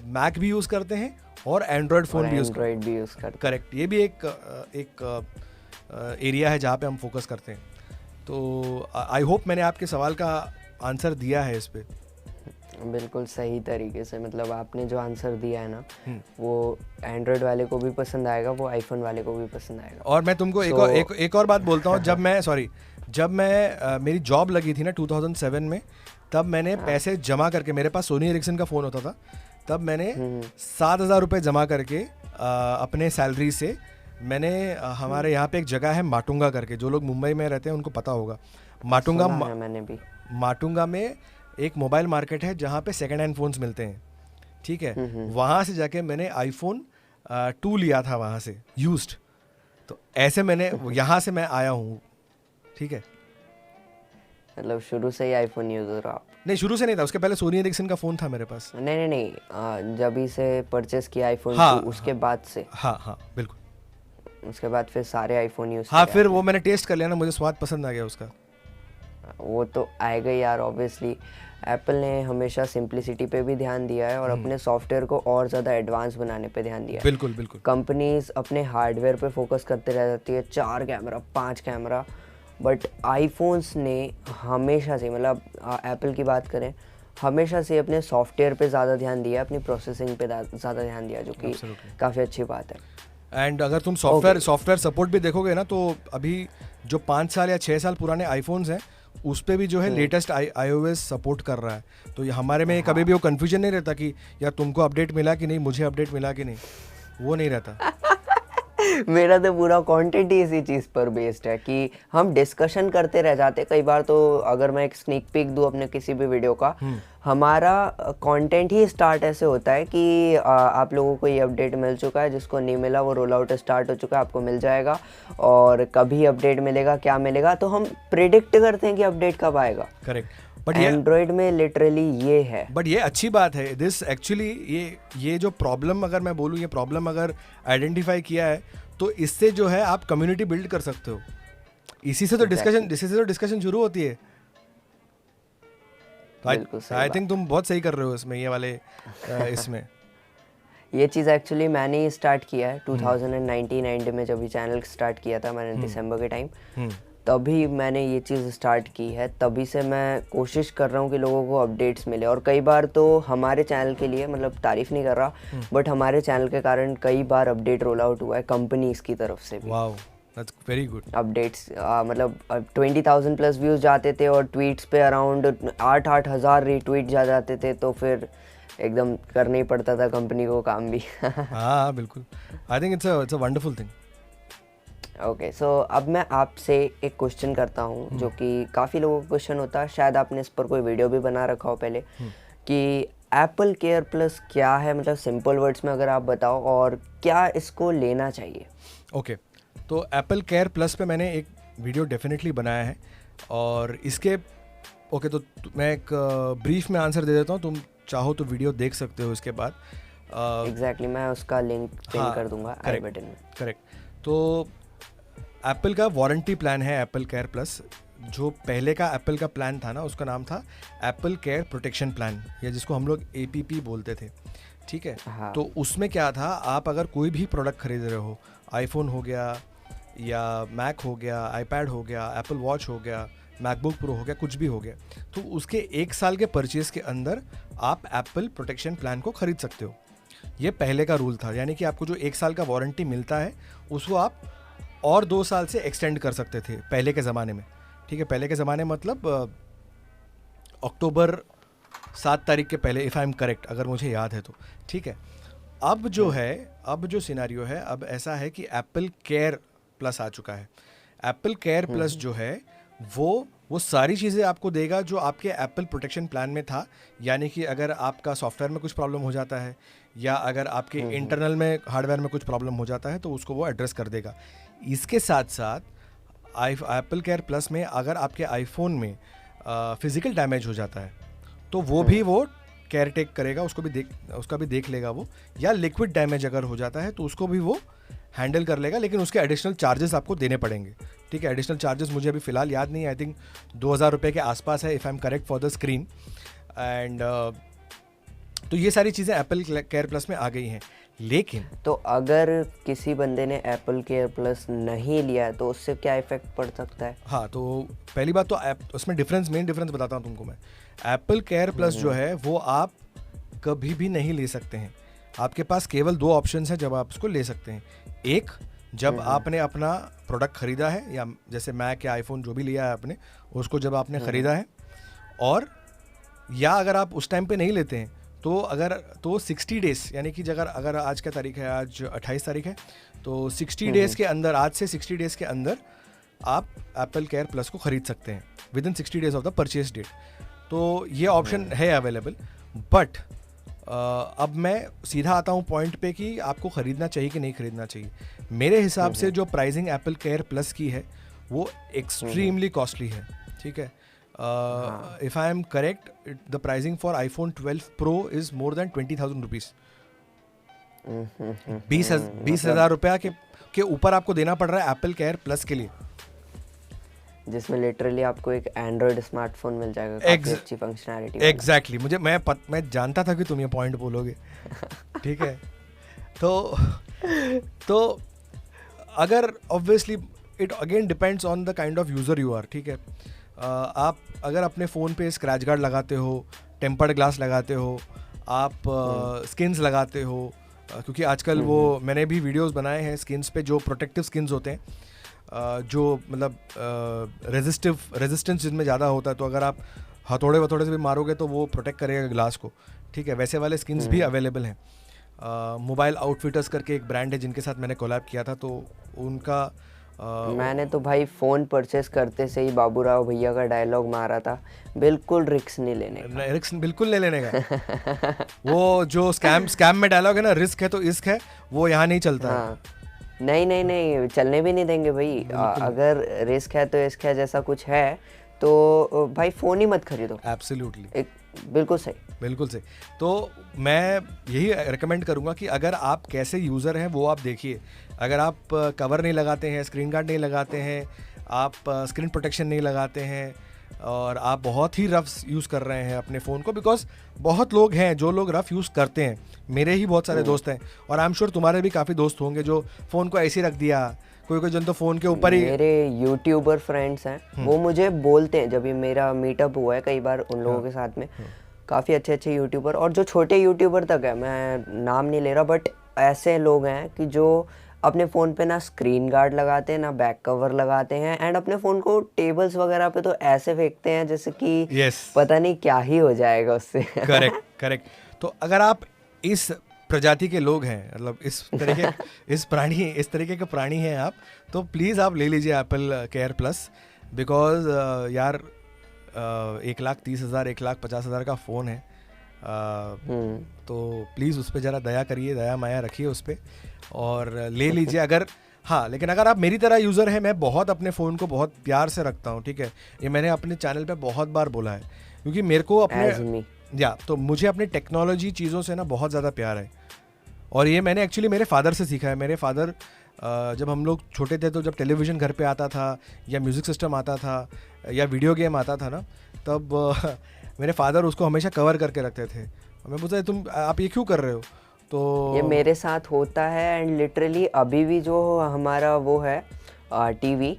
मैक भी यूज़ करते हैं और एंड्रॉयड फ़ोन भी यूज़ करते हैं। करेक्ट, ये भी एक एरिया है जहाँ पे हम फोकस करते हैं। तो आई होप मैंने आपके सवाल का आंसर दिया है इस पे। बिल्कुल सही तरीके से, मतलब आपने जो आंसर दिया है ना, वो एंड्रॉयड वाले को भी पसंद आएगा, वो आईफोन वाले को भी पसंद आएगा। और मैं तुमको एक और बात बोलता हूँ। जब मैं मेरी जॉब लगी थी ना 2007 में, तब मैंने पैसे जमा करके, मेरे पास सोनी एरिक्सन का फ़ोन होता था, तब मैंने 7,000 रुपये जमा करके अपने सैलरी से मैंने हमारे यहाँ पे एक जगह है माटुंगा करके, जो लोग मुंबई में रहते हैं उनको पता होगा। माटुंगा में एक मोबाइल मार्केट है जहाँ पे सेकेंड हैंड फ़ोन्स मिलते हैं, ठीक है। वहाँ से जाके मैंने आईफोन 2 लिया था वहाँ से यूज्ड। तो ऐसे मैंने यहाँ से मैं आया हूँ, ठीक है। मतलब शुरू से ही आईफोन यूज़र हो आप? नहीं, शुरू से नहीं था, उसके पहले सोनी एरिक्सन का फ़ोन था मेरे पास। नहीं नहीं नहीं, जब ही से परचेस किया आईफोन हाँ, 2 उसके बाद से? हाँ हाँ बिल्कुल। उसके बाद फिर सारे आईफोन यूज़ हाँ, किया फिर वो मैंने टेस्ट कर लिया ना, मुझे स्वाद पसंद आ गया उसका। वो तो आएगा ही यार ऑब्वियसली। एप्पल ने हमेशा सिंप्लिसिटी पे भी ध्यान दिया है और अपने सॉफ्टवेयर को और ज़्यादा एडवांस बनाने पे ध्यान दिया है। बिल्कुल बिल्कुल। कंपनीज अपने हार्डवेयर पे फोकस करते रह जाती है, 4 कैमरा 5 कैमरा, बट आईफोन्स ने हमेशा से, मतलब एप्पल की बात करें, हमेशा से अपने सॉफ्टवेयर पे ज़्यादा ध्यान दिया, अपनी प्रोसेसिंग पे ज़्यादा ध्यान दिया, जो कि काफ़ी अच्छी बात है। एंड अगर तुम सॉफ्टवेयर सपोर्ट भी देखोगे ना, तो अभी जो 5 साल या 6 साल पुराने आईफोन्स हैं उस पे भी जो है लेटेस्ट iOS सपोर्ट कर रहा है। तो ये हमारे में कभी भी वो कन्फ्यूजन नहीं रहता कि यार तुमको अपडेट मिला कि नहीं, मुझे अपडेट मिला कि नहीं, वो नहीं रहता। मेरा तो पूरा कंटेंट ही इसी चीज़ पर बेस्ड है कि हम डिस्कशन करते रह जाते कई बार। तो अगर मैं एक स्नीक पीक दूं अपने किसी भी वीडियो का, हमारा कंटेंट ही स्टार्ट ऐसे होता है कि आप लोगों को ये अपडेट मिल चुका है, जिसको नहीं मिला वो रोल आउट स्टार्ट हो चुका है, आपको मिल जाएगा, और कभी अपडेट मिलेगा, क्या मिलेगा, तो हम प्रिडिक्ट करते हैं कि अपडेट कब आएगा। करेक्ट। बट एंड्रॉयड में लिटरली ये है। बट ये अच्छी बात है, दिस एक्चुअली ये जो प्रॉब्लम, अगर मैं बोलूँ, ये प्रॉब्लम अगर आइडेंटिफाई किया है तो इससे जो है आप कम्युनिटी बिल्ड कर सकते हो। इसी से तो डिस्कशन शुरू होती है। आई थिंक तुम बहुत सही कर रहे हो इसमें, ये वाले इसमें। ये चीज़ एक्चुअली मैंने ही स्टार्ट किया है 2019 एंड में, जब ये चैनल स्टार्ट किया था मैंने दिसंबर के टाइम, तभी मैंने ये चीज़ स्टार्ट की है। तभी से मैं कोशिश कर रहा हूँ कि लोगों को अपडेट्स मिले, और कई बार तो हमारे चैनल के लिए, मतलब तारीफ नहीं कर रहा, बट हमारे चैनल के कारण कई बार अपडेट रोल आउट हुआ है कंपनीज की तरफ से भी। Wow, that's very good. Updates मतलब 20,000 प्लस व्यूज़ जाते थे और ट्वीट्स पे अराउंड 8-8 हज़ार रीट्वीट जा जाते थे, तो फिर एकदम करना ही पड़ता था कंपनी को काम भी। हाँ बिल्कुल, I think it's a wonderful thing. Okay, so अब मैं आपसे एक क्वेश्चन करता हूँ, जो कि काफ़ी लोगों का क्वेश्चन होता है, शायद आपने इस पर कोई वीडियो भी बना रखा हो पहले, कि एप्पल केयर प्लस क्या है, मतलब सिंपल वर्ड्स में अगर आप बताओ, और क्या इसको लेना चाहिए। ओके, तो एप्पल केयर प्लस पे मैंने एक वीडियो डेफिनेटली बनाया है, और इसके तो मैं एक ब्रीफ में आंसर दे देता हूँ, तुम चाहो तो वीडियो देख सकते हो इसके बाद। एग्जैक्टली, मैं उसका लिंक पिन कर दूंगा आई बटन में। करेक्ट। तो एप्पल का वारंटी प्लान है एप्पल केयर प्लस। जो पहले का एप्पल का प्लान था ना, उसका नाम था एप्पल केयर प्रोटेक्शन प्लान, या जिसको हम लोग APP बोलते थे, ठीक है। हाँ। तो उसमें क्या था, आप अगर कोई भी प्रोडक्ट खरीद रहे हो, आईफोन हो गया या मैक हो गया, आईपैड हो गया, एप्पल वॉच हो गया, मैकबुक प्रो हो गया, कुछ भी हो गया, तो उसके 1 साल के परचेज के अंदर आप एप्पल प्रोटेक्शन प्लान को खरीद सकते हो। ये पहले का रूल था, यानी कि आपको जो 1 साल का वारंटी मिलता है उसको आप और 2 साल से एक्सटेंड कर सकते थे पहले के ज़माने में, ठीक है। पहले के ज़माने मतलब अक्टूबर 7 तारीख के पहले, इफ़ आई एम करेक्ट, अगर मुझे याद है तो, ठीक है। अब जो सिनेरियो है, अब ऐसा है कि एप्पल केयर प्लस आ चुका है। एप्पल केयर प्लस जो है वो सारी चीज़ें आपको देगा जो आपके एप्पल प्रोटेक्शन प्लान में था, यानी कि अगर आपका सॉफ्टवेयर में कुछ प्रॉब्लम हो जाता है, या अगर आपके इंटरनल में हार्डवेयर में कुछ प्रॉब्लम हो जाता है, तो उसको वो एड्रेस कर देगा। इसके साथ साथ एप्पल केयर प्लस में अगर आपके आईफोन में फिज़िकल डैमेज हो जाता है, तो वो भी वो केयर टेक करेगा, उसका भी देख लेगा वो, या लिक्विड डैमेज अगर हो जाता है तो उसको भी वो हैंडल कर लेगा, लेकिन उसके एडिशनल चार्जेस आपको देने पड़ेंगे, ठीक है। एडिशनल चार्जेस मुझे अभी फ़िलहाल याद नहीं है, आई थिंक 2000 रुपये के आसपास है, if I am correct for the screen. And तो ये सारी चीज़ें एप्पल केयर प्लस में आ गई हैं। लेकिन तो अगर किसी बंदे ने एप्पल केयर प्लस नहीं लिया है तो उससे क्या इफेक्ट पड़ सकता है? हाँ, तो पहली बात तो उसमें मेन डिफरेंस बताता हूँ तुमको मैं। एप्पल केयर प्लस जो है वो आप कभी भी नहीं ले सकते हैं। आपके पास केवल 2 ऑप्शंस हैं जब आप उसको ले सकते हैं। एक, जब आपने अपना प्रोडक्ट खरीदा है, या जैसे मैक या आईफोन जो भी लिया है आपने, उसको जब आपने ख़रीदा है, और या अगर आप उस टाइम पे नहीं लेते हैं तो 60 डेज़, यानी कि अगर आज क्या तारीख है, आज 28 तारीख है, तो 60 डेज़ के अंदर, आज से 60 डेज़ के अंदर आप एप्पल केयर प्लस को ख़रीद सकते हैं with in 60 days of the purchase date. तो ये ऑप्शन है अवेलेबल। बट अब मैं सीधा आता हूँ पॉइंट पे कि आपको ख़रीदना चाहिए कि नहीं ख़रीदना चाहिए। मेरे हिसाब से जो प्राइसिंग एप्पल केयर प्लस की है वो एक्सट्रीमली कॉस्टली है, ठीक है। If I am correct, the pricing for iPhone 12 Pro is more than 20,000 rupees. 20,000 रुपया के ऊपर आपको देना पड़ रहा है एप्पल केयर प्लस के लिए, जिसमें लिटरली आपको एक एंड्रॉयड स्मार्टफोन मिल जाएगा, काफी अच्छी फंक्शनैलिटी। एग्जैक्टली, मुझे मैं जानता था कि तुम ये पॉइंट बोलोगे। ठीक है, तो अगर obviously it again depends on the kind of user you are. ठीक है, आप अगर अपने फ़ोन पे स्क्रैच गार्ड लगाते हो, टेम्पर्ड ग्लास लगाते हो, आप स्किन्स लगाते हो, क्योंकि आजकल वो मैंने भी वीडियोस बनाए हैं स्किन्स पे, जो प्रोटेक्टिव स्किन्स होते हैं, जो मतलब रेजिस्टेंस जिनमें ज़्यादा होता है, तो अगर आप हथौड़े वथौड़े से भी मारोगे तो वो प्रोटेक्ट करेगा ग्लास को। ठीक है, वैसे वाले स्किन्स भी अवेलेबल हैं। मोबाइल आउटफिटर्स करके एक ब्रांड है जिनके साथ मैंने कोलैब किया था, तो उनका मैंने तो भाई फ़ोन परचेस करते से ही बाबूराव भैया का डायलॉग मारा था, बिल्कुल रिस्क नहीं लेने का। रिस्क बिल्कुल नहीं लेने का। वो जो स्कैम में डायलॉग है ना, रिस्क है तो इश्क है, वो यहाँ नहीं चलता। हाँ, नहीं चलने भी नहीं देंगे भाई। अगर रिस्क है तो इश्क है जैसा कुछ है, तो भाई फ़ोन ही मत खरीदो। एब्सोल्युटली, बिल्कुल सही। तो मैं यही रिकमेंड करूँगा कि अगर आप कैसे यूज़र हैं वो आप देखिए। अगर आप कवर नहीं लगाते हैं, स्क्रीन गार्ड नहीं लगाते हैं, आप स्क्रीन प्रोटेक्शन नहीं लगाते हैं, और आप बहुत ही रफ यूज़ कर रहे हैं अपने फ़ोन को, बिकॉज बहुत लोग हैं जो लोग रफ यूज़ करते हैं। मेरे ही बहुत सारे दोस्त हैं, और आई एम श्योर तुम्हारे भी काफ़ी दोस्त होंगे जो फ़ोन को ऐसे ही रख दिया, कोई जन तो फ़ोन के ऊपर ही। मेरे यूट्यूबर फ्रेंड्स हैं, वो मुझे बोलते हैं, जब ये मेरा मीटअप हुआ है कई बार उन लोगों के साथ में, काफ़ी अच्छे यूट्यूबर, और जो छोटे यूट्यूबर तक है, मैं नाम नहीं ले रहा, बट ऐसे लोग हैं कि जो अपने फ़ोन पे ना स्क्रीन गार्ड लगाते हैं, ना बैक कवर लगाते हैं, एंड अपने फ़ोन को टेबल्स वगैरह पे तो ऐसे फेंकते हैं जैसे कि पता नहीं क्या ही हो जाएगा उससे। करेक्ट। तो अगर आप इस प्रजाति के लोग हैं, मतलब इस तरीके के प्राणी हैं आप, तो प्लीज़ आप ले लीजिए एप्पल केयर प्लस, बिकॉज यार 1,30,000 1,50,000 का फ़ोन है, तो प्लीज़ उस पर ज़रा दया करिए, दया माया रखिए उस पर, और ले लीजिए। अगर हाँ, लेकिन अगर आप मेरी तरह यूज़र हैं, मैं बहुत अपने फ़ोन को बहुत प्यार से रखता हूँ। ठीक है, ये मैंने अपने चैनल पे बहुत बार बोला है, क्योंकि मेरे को तो मुझे अपने टेक्नोलॉजी चीज़ों से ना बहुत ज़्यादा प्यार है, और ये मैंने एक्चुअली मेरे फादर से सीखा है। मेरे फादर जब हम लोग छोटे थे, तो जब टेलीविज़न घर पे आता था, या म्यूज़िक सिस्टम आता था, या वीडियो गेम आता था ना, तब मेरे फादर उसको हमेशा कवर करके रखते थे। मैं पूछता आप ये क्यों कर रहे हो? तो ये मेरे साथ होता है, एंड लिटरली अभी भी जो हमारा वो है टीवी,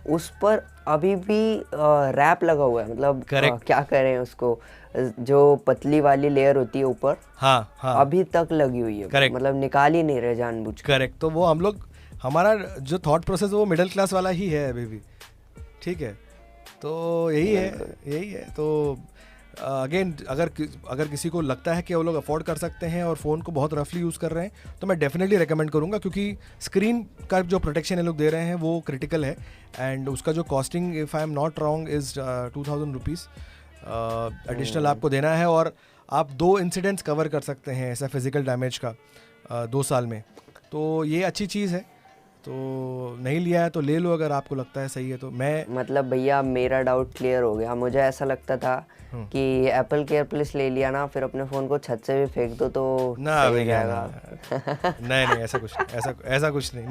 उस पर अभी भी रैप लगा हुआ है, मतलब क्या करें उसको, जो पतली वाली लेयर होती है ऊपर, हाँ, अभी तक लगी हुई है, मतलब निकाल ही नहीं रहे जानबूझ के। करेक्ट। तो वो हम लोग, हमारा जो थॉट प्रोसेस वो मिडिल क्लास वाला ही है अभी भी। ठीक है, तो यही है। तो अगेन, अगर किसी को लगता है कि वो लोग अफोर्ड कर सकते हैं और फ़ोन को बहुत रफली यूज़ कर रहे हैं, तो मैं डेफिनेटली रेकमेंड करूंगा, क्योंकि स्क्रीन का जो प्रोटेक्शन ये लोग दे रहे हैं वो क्रिटिकल है, एंड उसका जो costing, if I am not wrong, is 2,000 rupees additional आपको देना है, और आप 2 इंसिडेंट्स कवर कर सकते हैं ऐसा फिजिकल डैमेज का 2 साल में। तो ये अच्छी चीज़ है, तो नहीं लिया है तो ले लो, अगर आपको लगता है सही है तो। मैं मतलब भैया मेरा डाउट क्लियर हो गया। मुझे ऐसा लगता था कि एप्पल केयर प्लस ले लिया ना, फिर अपने फ़ोन को छत से भी फेंक दो तो ना सही जाएगा। नहीं, ऐसा कुछ नहीं।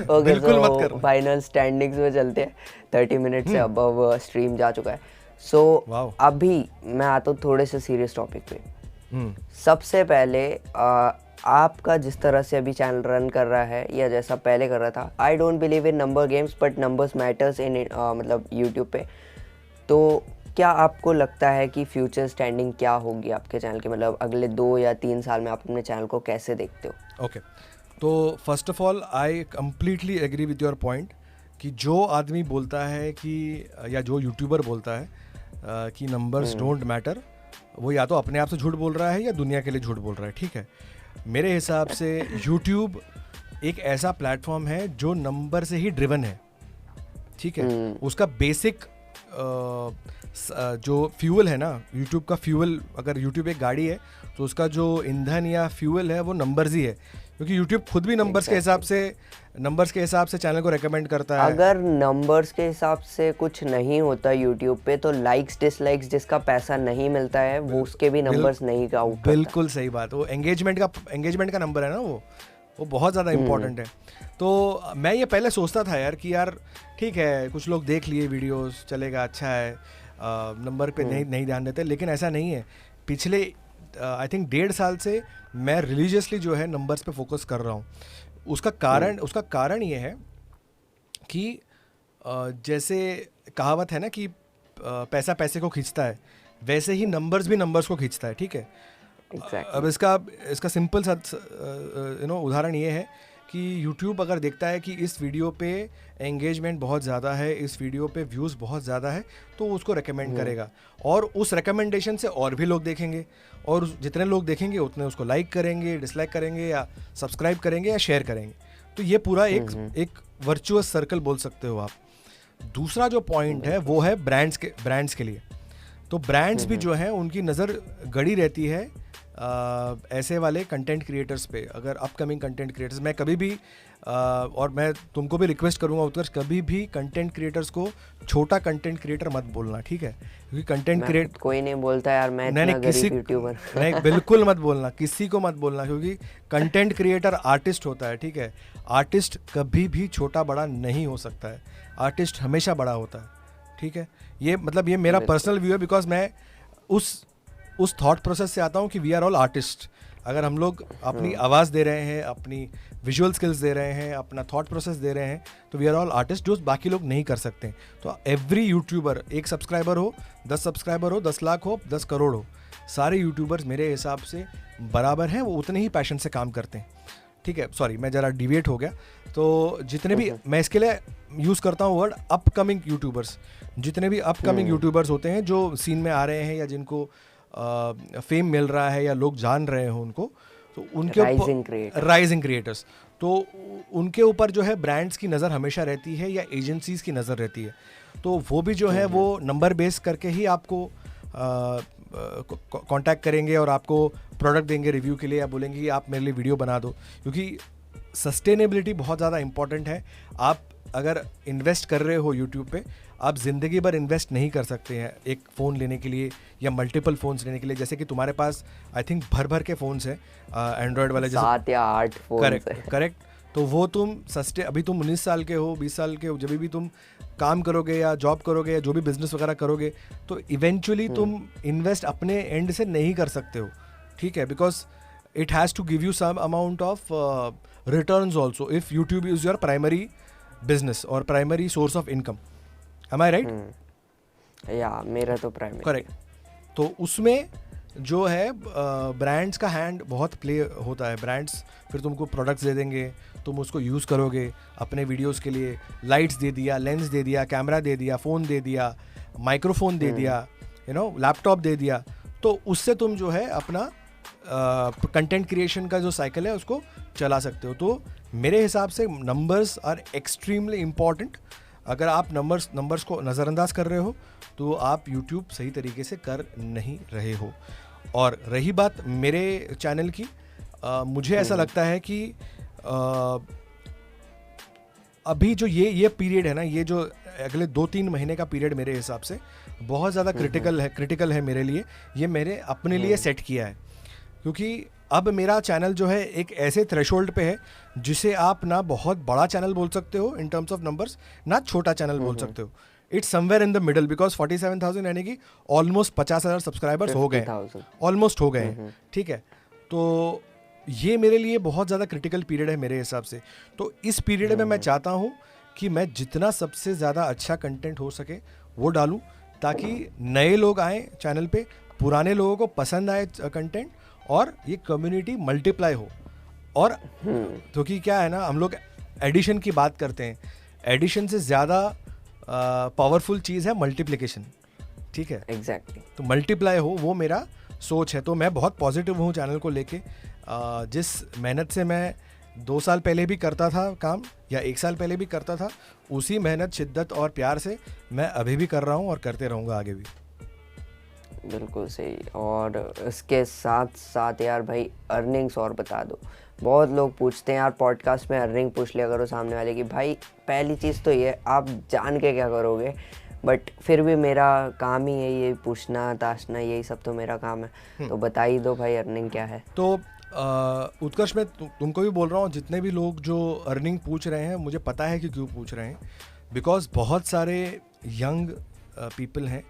ओके, बिल्कुल मत कर। फाइनल स्टैंडिंग्स में चलते हैं। 30 मिनट से अबव स्ट्रीम जा चुका है। सो अभी मैं आता हूँ थोड़े से सीरियस टॉपिक पे। सबसे पहले आपका जिस तरह से अभी चैनल रन कर रहा है, या जैसा पहले कर रहा था, I don't believe in number games, but numbers matters in मतलब यूट्यूब पे। तो क्या आपको लगता है कि फ्यूचर स्टैंडिंग क्या होगी आपके चैनल की, मतलब अगले 2 या 3 साल में आप अपने चैनल को कैसे देखते हो? ओके, तो first of all I completely agree with your point कि जो आदमी बोलता है कि, या जो यूट्यूबर बोलता है कि नंबर्स डोंट मैटर, वो या तो अपने आप से झूठ बोल रहा है या दुनिया के लिए झूठ बोल रहा है। ठीक है, मेरे हिसाब से यूट्यूब एक ऐसा प्लेटफॉर्म है जो नंबर से ही ड्रिवन है। ठीक है, उसका बेसिक जो फ्यूल है ना, यूट्यूब का फ्यूल, अगर यूट्यूब एक गाड़ी है तो उसका जो ईंधन या फ्यूल है वो नंबर्स ही है, क्योंकि यूट्यूब खुद भी नंबर्स के हिसाब से चैनल को रेकमेंड करता है। अगर नंबर्स के हिसाब से कुछ नहीं होता यूट्यूब पे तो लाइक्स डिसलाइक्स जिसका पैसा नहीं मिलता है वो उसके भी नंबर्स नहीं काउंट करता। बिल्कुल सही बात, वो एंगेजमेंट का नंबर है ना, वो बहुत ज़्यादा इंपॉर्टेंट है। तो मैं ये पहले सोचता था यार कि यार ठीक है, कुछ लोग देख लिए वीडियोस, चलेगा, अच्छा है, नंबर पे नहीं ध्यान देते, लेकिन ऐसा नहीं है। पिछले आई थिंक 1.5 साल से मैं रिलीजियसली जो है नंबर्स पे फोकस कर रहा हूँ। उसका कारण ये है कि जैसे कहावत है ना कि पैसा पैसे को खींचता है, वैसे ही नंबर्स भी नंबर्स को खींचता है, ठीक है। अब इसका सिंपल सा उदाहरण ये है कि YouTube अगर देखता है कि इस वीडियो पे एंगेजमेंट बहुत ज़्यादा है, इस वीडियो पे व्यूज़ बहुत ज़्यादा है, तो उसको रेकमेंड करेगा और उस रेकमेंडेशन से और भी लोग देखेंगे, और जितने लोग देखेंगे उतने उसको लाइक करेंगे, डिसलाइक करेंगे, या सब्सक्राइब करेंगे, या शेयर करेंगे। तो ये पूरा एक वर्चुअस सर्कल बोल सकते हो आप। दूसरा जो पॉइंट है वो है ब्रांड्स के लिए। तो ब्रांड्स भी जो हैं उनकी नज़र गड़ी रहती है ऐसे वाले कंटेंट क्रिएटर्स पे। अगर अपकमिंग कंटेंट क्रिएटर्स, मैं कभी भी और मैं तुमको भी रिक्वेस्ट करूंगा उत्कर्ष, कभी भी कंटेंट क्रिएटर्स को छोटा कंटेंट क्रिएटर मत बोलना, ठीक है। क्योंकि कंटेंट क्रिएट कोई नहीं बोलता यार, मैं इतना गरीब यूट्यूबर नहीं, बिल्कुल मत बोलना, किसी को मत बोलना, क्योंकि कंटेंट क्रिएटर आर्टिस्ट होता है, ठीक है। आर्टिस्ट कभी भी छोटा बड़ा नहीं हो सकता है, आर्टिस्ट हमेशा बड़ा होता है, ठीक है। ये मतलब ये मेरा पर्सनल व्यू है, बिकॉज मैं उस थॉट प्रोसेस से आता हूँ कि वी आर ऑल आर्टिस्ट। अगर हम लोग अपनी आवाज़ दे रहे हैं, अपनी विजुअल स्किल्स दे रहे हैं, अपना थॉट प्रोसेस दे रहे हैं, तो वी आर ऑल आर्टिस्ट, जो बाकी लोग नहीं कर सकते। तो एवरी यूट्यूबर, 1 सब्सक्राइबर हो, 10 सब्सक्राइबर हो, 10 लाख हो, 10 करोड़ हो, सारे यूट्यूबर्स मेरे हिसाब से बराबर हैं, वो उतने ही पैशन से काम करते हैं, ठीक है। सॉरी, मैं ज़रा डिविएट हो गया। तो जितने भी, मैं इसके लिए यूज़ करता हूँ वर्ड अपकमिंग यूट्यूबर्स, जितने भी अपकमिंग यूट्यूबर्स होते हैं जो सीन में आ रहे हैं, या जिनको फेम मिल रहा है, या लोग जान रहे हो उनको, तो उनके राइजिंग क्रिएटर्स, तो उनके ऊपर जो है ब्रांड्स की नज़र हमेशा रहती है, या एजेंसीज़ की नज़र रहती है। तो वो भी जो है वो नंबर बेस करके ही आपको कांटेक्ट करेंगे और आपको प्रोडक्ट देंगे रिव्यू के लिए, या बोलेंगे कि आप मेरे लिए वीडियो बना दो। क्योंकि सस्टेनेबिलिटी बहुत ज़्यादा इंपॉर्टेंट है। आप अगर इन्वेस्ट कर रहे हो यूट्यूब पे, आप ज़िंदगी भर इन्वेस्ट नहीं कर सकते हैं एक फ़ोन लेने के लिए या मल्टीपल फ़ोन्स लेने के लिए। जैसे कि तुम्हारे पास आई थिंक भर के फ़ोन्स हैं एंड्रॉयड वाले, 7 या 8 फ़ोन। करेक्ट। तो वो तुम अभी तुम 19 साल के हो, 20 साल के हो, जब भी तुम काम करोगे या जॉब करोगे या जो भी बिजनेस वगैरह करोगे, तो इवेंचुअली तुम इन्वेस्ट अपने एंड से नहीं कर सकते हो, ठीक है। Because it has to give you some amount of returns also if YouTube is your primary business और primary source of income. Am I right? या मेरा तो प्राइमरी। करेक्ट। तो उसमें जो है ब्रांड्स का हैंड बहुत प्ले होता है। ब्रांड्स फिर तुमको प्रोडक्ट्स दे देंगे, तुम उसको यूज़ करोगे अपने वीडियोस के लिए। लाइट्स दे दिया, लेंस दे दिया, कैमरा दे दिया, फ़ोन दे दिया, माइक्रोफोन दे दिया, लैपटॉप दे दिया। तो उससे तुम जो है अपना कंटेंट क्रिएशन का जो साइकिल है उसको चला सकते हो। तो मेरे हिसाब से नंबर्स आर एक्सट्रीमली इम्पॉर्टेंट। अगर आप नंबर्स को नज़रअंदाज कर रहे हो तो आप YouTube सही तरीके से कर नहीं रहे हो। और रही बात मेरे चैनल की, मुझे ऐसा लगता है कि अभी जो ये पीरियड है ना, ये जो अगले 2-3 महीने का पीरियड मेरे हिसाब से बहुत ज़्यादा क्रिटिकल है मेरे लिए। ये मैंने अपने लिए सेट किया है, क्योंकि अब मेरा चैनल जो है एक ऐसे थ्रेशोल्ड पे है जिसे आप ना बहुत बड़ा चैनल बोल सकते हो इन टर्म्स ऑफ नंबर्स, ना छोटा चैनल बोल सकते हो। It's somewhere in the middle, because 47,000 यानी कि ऑलमोस्ट 50,000 सब्सक्राइबर्स हो गए, ऑलमोस्ट हो गए हैं, ठीक है। तो ये मेरे लिए बहुत ज़्यादा क्रिटिकल पीरियड है मेरे हिसाब से। तो इस पीरियड में मैं चाहता हूँ कि मैं जितना सबसे ज़्यादा अच्छा कंटेंट हो सके वो डालूँ, ताकि नए लोग आएँ चैनल पे, पुराने लोगों को पसंद आए कंटेंट, और ये कम्युनिटी मल्टीप्लाई हो। और क्योंकि क्या है ना, हम लोग एडिशन की बात करते हैं, एडिशन से ज़्यादा पावरफुल चीज़ है मल्टीप्लिकेशन, ठीक है। एग्जैक्टली। तो मल्टीप्लाई हो, वो मेरा सोच है। तो मैं बहुत पॉजिटिव हूँ चैनल को लेके। जिस मेहनत से मैं 2 साल पहले भी करता था काम, या 1 साल पहले भी करता था, उसी मेहनत, शिद्दत और प्यार से मैं अभी भी कर रहा हूँ और करते रहूँगा आगे भी। बिल्कुल सही। और इसके साथ साथ यार भाई अर्निंग्स और बता दो, बहुत लोग पूछते हैं यार पॉडकास्ट में अर्निंग पूछ लिया करो सामने वाले की। भाई पहली चीज़ तो ये, आप जान के क्या करोगे, बट फिर भी मेरा काम ही है ये पूछना ताशना, यही सब तो मेरा काम है। तो बता ही दो भाई अर्निंग क्या है। तो उत्कर्ष मैं तुमको भी बोल रहा हूँ, जितने भी लोग जो अर्निंग पूछ रहे हैं मुझे पता है कि क्यों पूछ रहे हैं, बिकॉज बहुत सारे यंग पीपल हैं,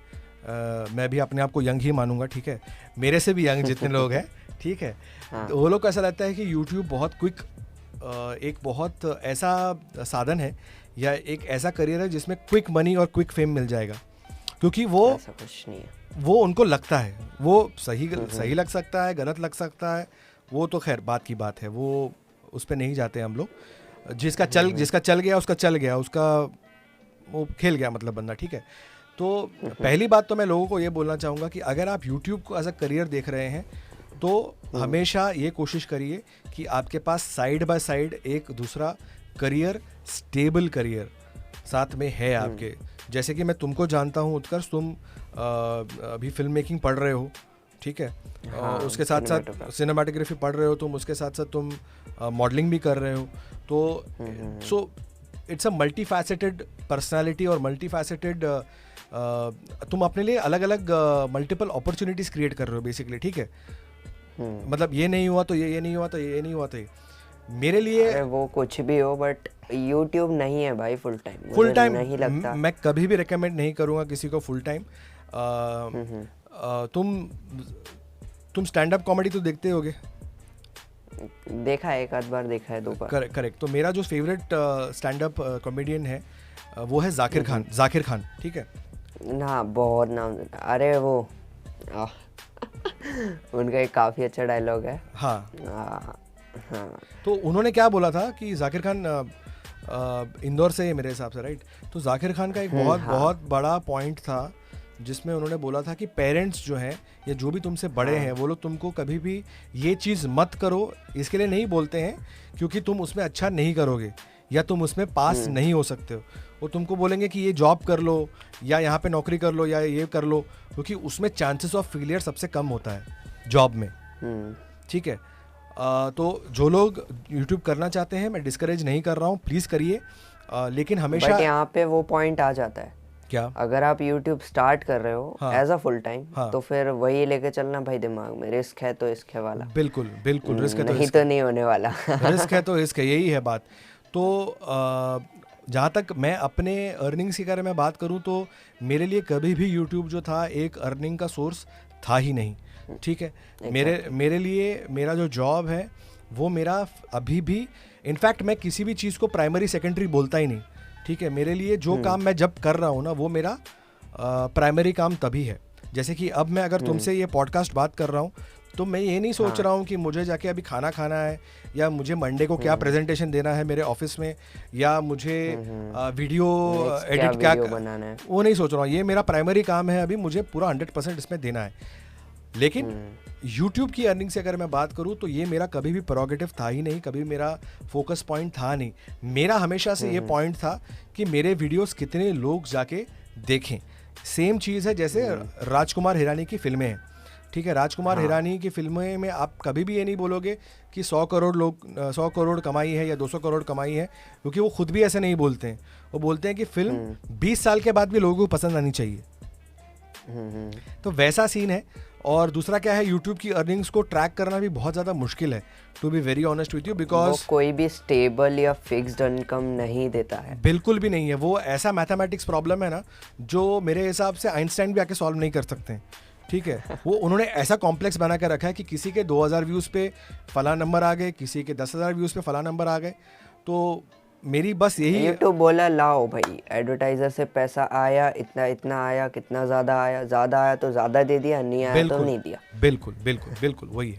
मैं भी अपने आप को यंग ही मानूंगा, ठीक है, मेरे से भी यंग जितने लोग हैं, ठीक है, हाँ। वो लोग को ऐसा लगता है कि यूट्यूब बहुत क्विक एक बहुत ऐसा साधन है या एक ऐसा करियर है जिसमें क्विक मनी और क्विक फेम मिल जाएगा, क्योंकि वो ऐसा कुछ नहीं है। वो उनको लगता है, वो सही लग सकता है, गलत लग सकता है, वो तो खैर बात की बात है, वो उस पर नहीं जाते हम लोग। जिसका चल गया उसका चल गया, उसका वो खेल गया मतलब बंदा, ठीक है। तो पहली बात तो मैं लोगों को ये बोलना चाहूँगा कि अगर आप यूट्यूब को एज अ करियर देख रहे हैं तो हमेशा ये कोशिश करिए कि आपके पास साइड बाय साइड एक दूसरा करियर, स्टेबल करियर साथ में है आपके। जैसे कि मैं तुमको जानता हूँ उत्कर्ष, तुम अभी फिल्म मेकिंग पढ़ रहे हो, ठीक है, हाँ, उसके साथ साथ सिनेमाटोग्राफी पढ़ रहे हो तुम, उसके साथ साथ तुम मॉडलिंग भी कर रहे हो। तो so it's a multi faceted personality और मल्टी फैसेटेड तुम अपने लिए अलग अलग मल्टीपल अपॉर्चुनिटीज़ क्रिएट कर रहे हो बेसिकली, ठीक है। मतलब ये नहीं हुआ तो ये नहीं हुआ तो ये नहीं हुआ तो ये, मेरे लिए अरे वो कुछ भी हो बट YouTube नहीं है भाई फुल टाइम नहीं लगता। मैं कभी भी रेकमेंड नहीं करूँगा किसी को फुल टाइम। तुम स्टैंड अप कॉमेडी तो देखते होगे? देखा है, एक आध बार देखा है, 2 बार। करेक्ट। तो मेरा जो फेवरेट स्टैंड अप कॉमेडियन है वो है जाकिर खान, ठीक है ना, बहुत नाम। अरे वो उनका एक काफ़ी अच्छा डायलॉग है। हाँ। हाँ। तो उन्होंने क्या बोला था कि जाकिर खान इंदौर से है मेरे हिसाब से, राइट? तो जाकिर खान का एक बहुत बड़ा पॉइंट था जिसमें उन्होंने बोला था कि पेरेंट्स जो हैं या जो भी तुमसे बड़े हैं वो लोग तुमको कभी भी ये चीज़ मत करो, इसके लिए नहीं बोलते हैं क्योंकि तुम उसमें अच्छा नहीं करोगे या तुम उसमें पास नहीं हो सकते हो। वो तुमको बोलेंगे कि ये जॉब कर लो या यहाँ पे नौकरी कर लो या ये कर लो, क्योंकि उसमें चांसेस ऑफ फेलियर सबसे कम होता है जॉब में, ठीक है। तो जो लोग यूट्यूब करना चाहते हैं, मैं डिस्करेज नहीं कर रहा हूँ, प्लीज़ करिए, लेकिन हमेशा बट यहाँ पे वो पॉइंट आ जाता है, क्या अगर आप YouTube स्टार्ट कर रहे हो एज अ फुल टाइम, तो फिर वही लेके चलना भाई दिमाग में, रिस्क है तो रिस्क है वाला। बिल्कुल रिस्क है तो नहीं तो नहीं होने वाला। रिस्क है तो रिस्क है, यही है बात। तो जहाँ तक मैं अपने अर्निंग्स के बारे में बात करूँ तो मेरे लिए कभी भी यूट्यूब जो था एक अर्निंग का सोर्स था ही नहीं, ठीक है। मेरे लिए मेरा जो जॉब है वो मेरा अभी भी, इनफैक्ट मैं किसी भी चीज़ को प्राइमरी सेकेंडरी बोलता ही नहीं, ठीक है। मेरे लिए जो काम मैं जब कर रहा हूँ ना वो मेरा प्राइमरी काम तभी है। जैसे कि अब मैं अगर तुमसे ये पॉडकास्ट बात कर रहा हूँ तो मैं ये नहीं सोच रहा हूँ कि मुझे जाके अभी खाना खाना है या मुझे मंडे को क्या प्रेजेंटेशन देना है मेरे ऑफिस में या मुझे वीडियो एडिट क्या बनाना है, वो नहीं सोच रहा हूँ। ये मेरा प्राइमरी काम है, अभी मुझे पूरा 100% इसमें देना है। लेकिन YouTube की अर्निंग से अगर मैं बात करूँ तो ये मेरा कभी भी प्रोगेटिव था ही नहीं, कभी मेरा फोकस पॉइंट था नहीं। मेरा हमेशा से ये पॉइंट था कि मेरे वीडियोस कितने लोग जाके देखें। सेम चीज़ है जैसे राजकुमार हिरानी की फिल्में हैं, ठीक है। राजकुमार हिरानी की फिल्में में आप कभी भी ये नहीं बोलोगे कि 100 करोड़ कमाई है या 200 करोड़ कमाई है, क्योंकि वो खुद भी ऐसे नहीं बोलते हैं। वो बोलते हैं कि फिल्म 20 साल के बाद भी लोगों को पसंद आनी चाहिए। तो वैसा सीन है। और दूसरा क्या है, YouTube की अर्निंग्स को ट्रैक करना भी बहुत ज़्यादा मुश्किल है, to be very honest with you, because कोई भी स्टेबल या फिक्स्ड इनकम नहीं देता है, बिल्कुल भी नहीं है। वो ऐसा मैथमेटिक्स प्रॉब्लम है ना जो मेरे हिसाब से आइंस्टाइन भी आके सॉल्व नहीं कर सकते हैं, ठीक है। वो उन्होंने ऐसा कॉम्प्लेक्स बना कर रखा है कि किसी के 2000 व्यूज़ पे फला नंबर आ गए, किसी के 10,000 व्यूज़ पे फला नंबर आ गए। तो मेरी बस यही YouTube बोला लाओ भाई, एडवर्टाइजर से पैसा आया, इतना आया, कितना ज़्यादा आया तो ज़्यादा दे दिया, नहीं आया तो नहीं दिया। बिल्कुल वही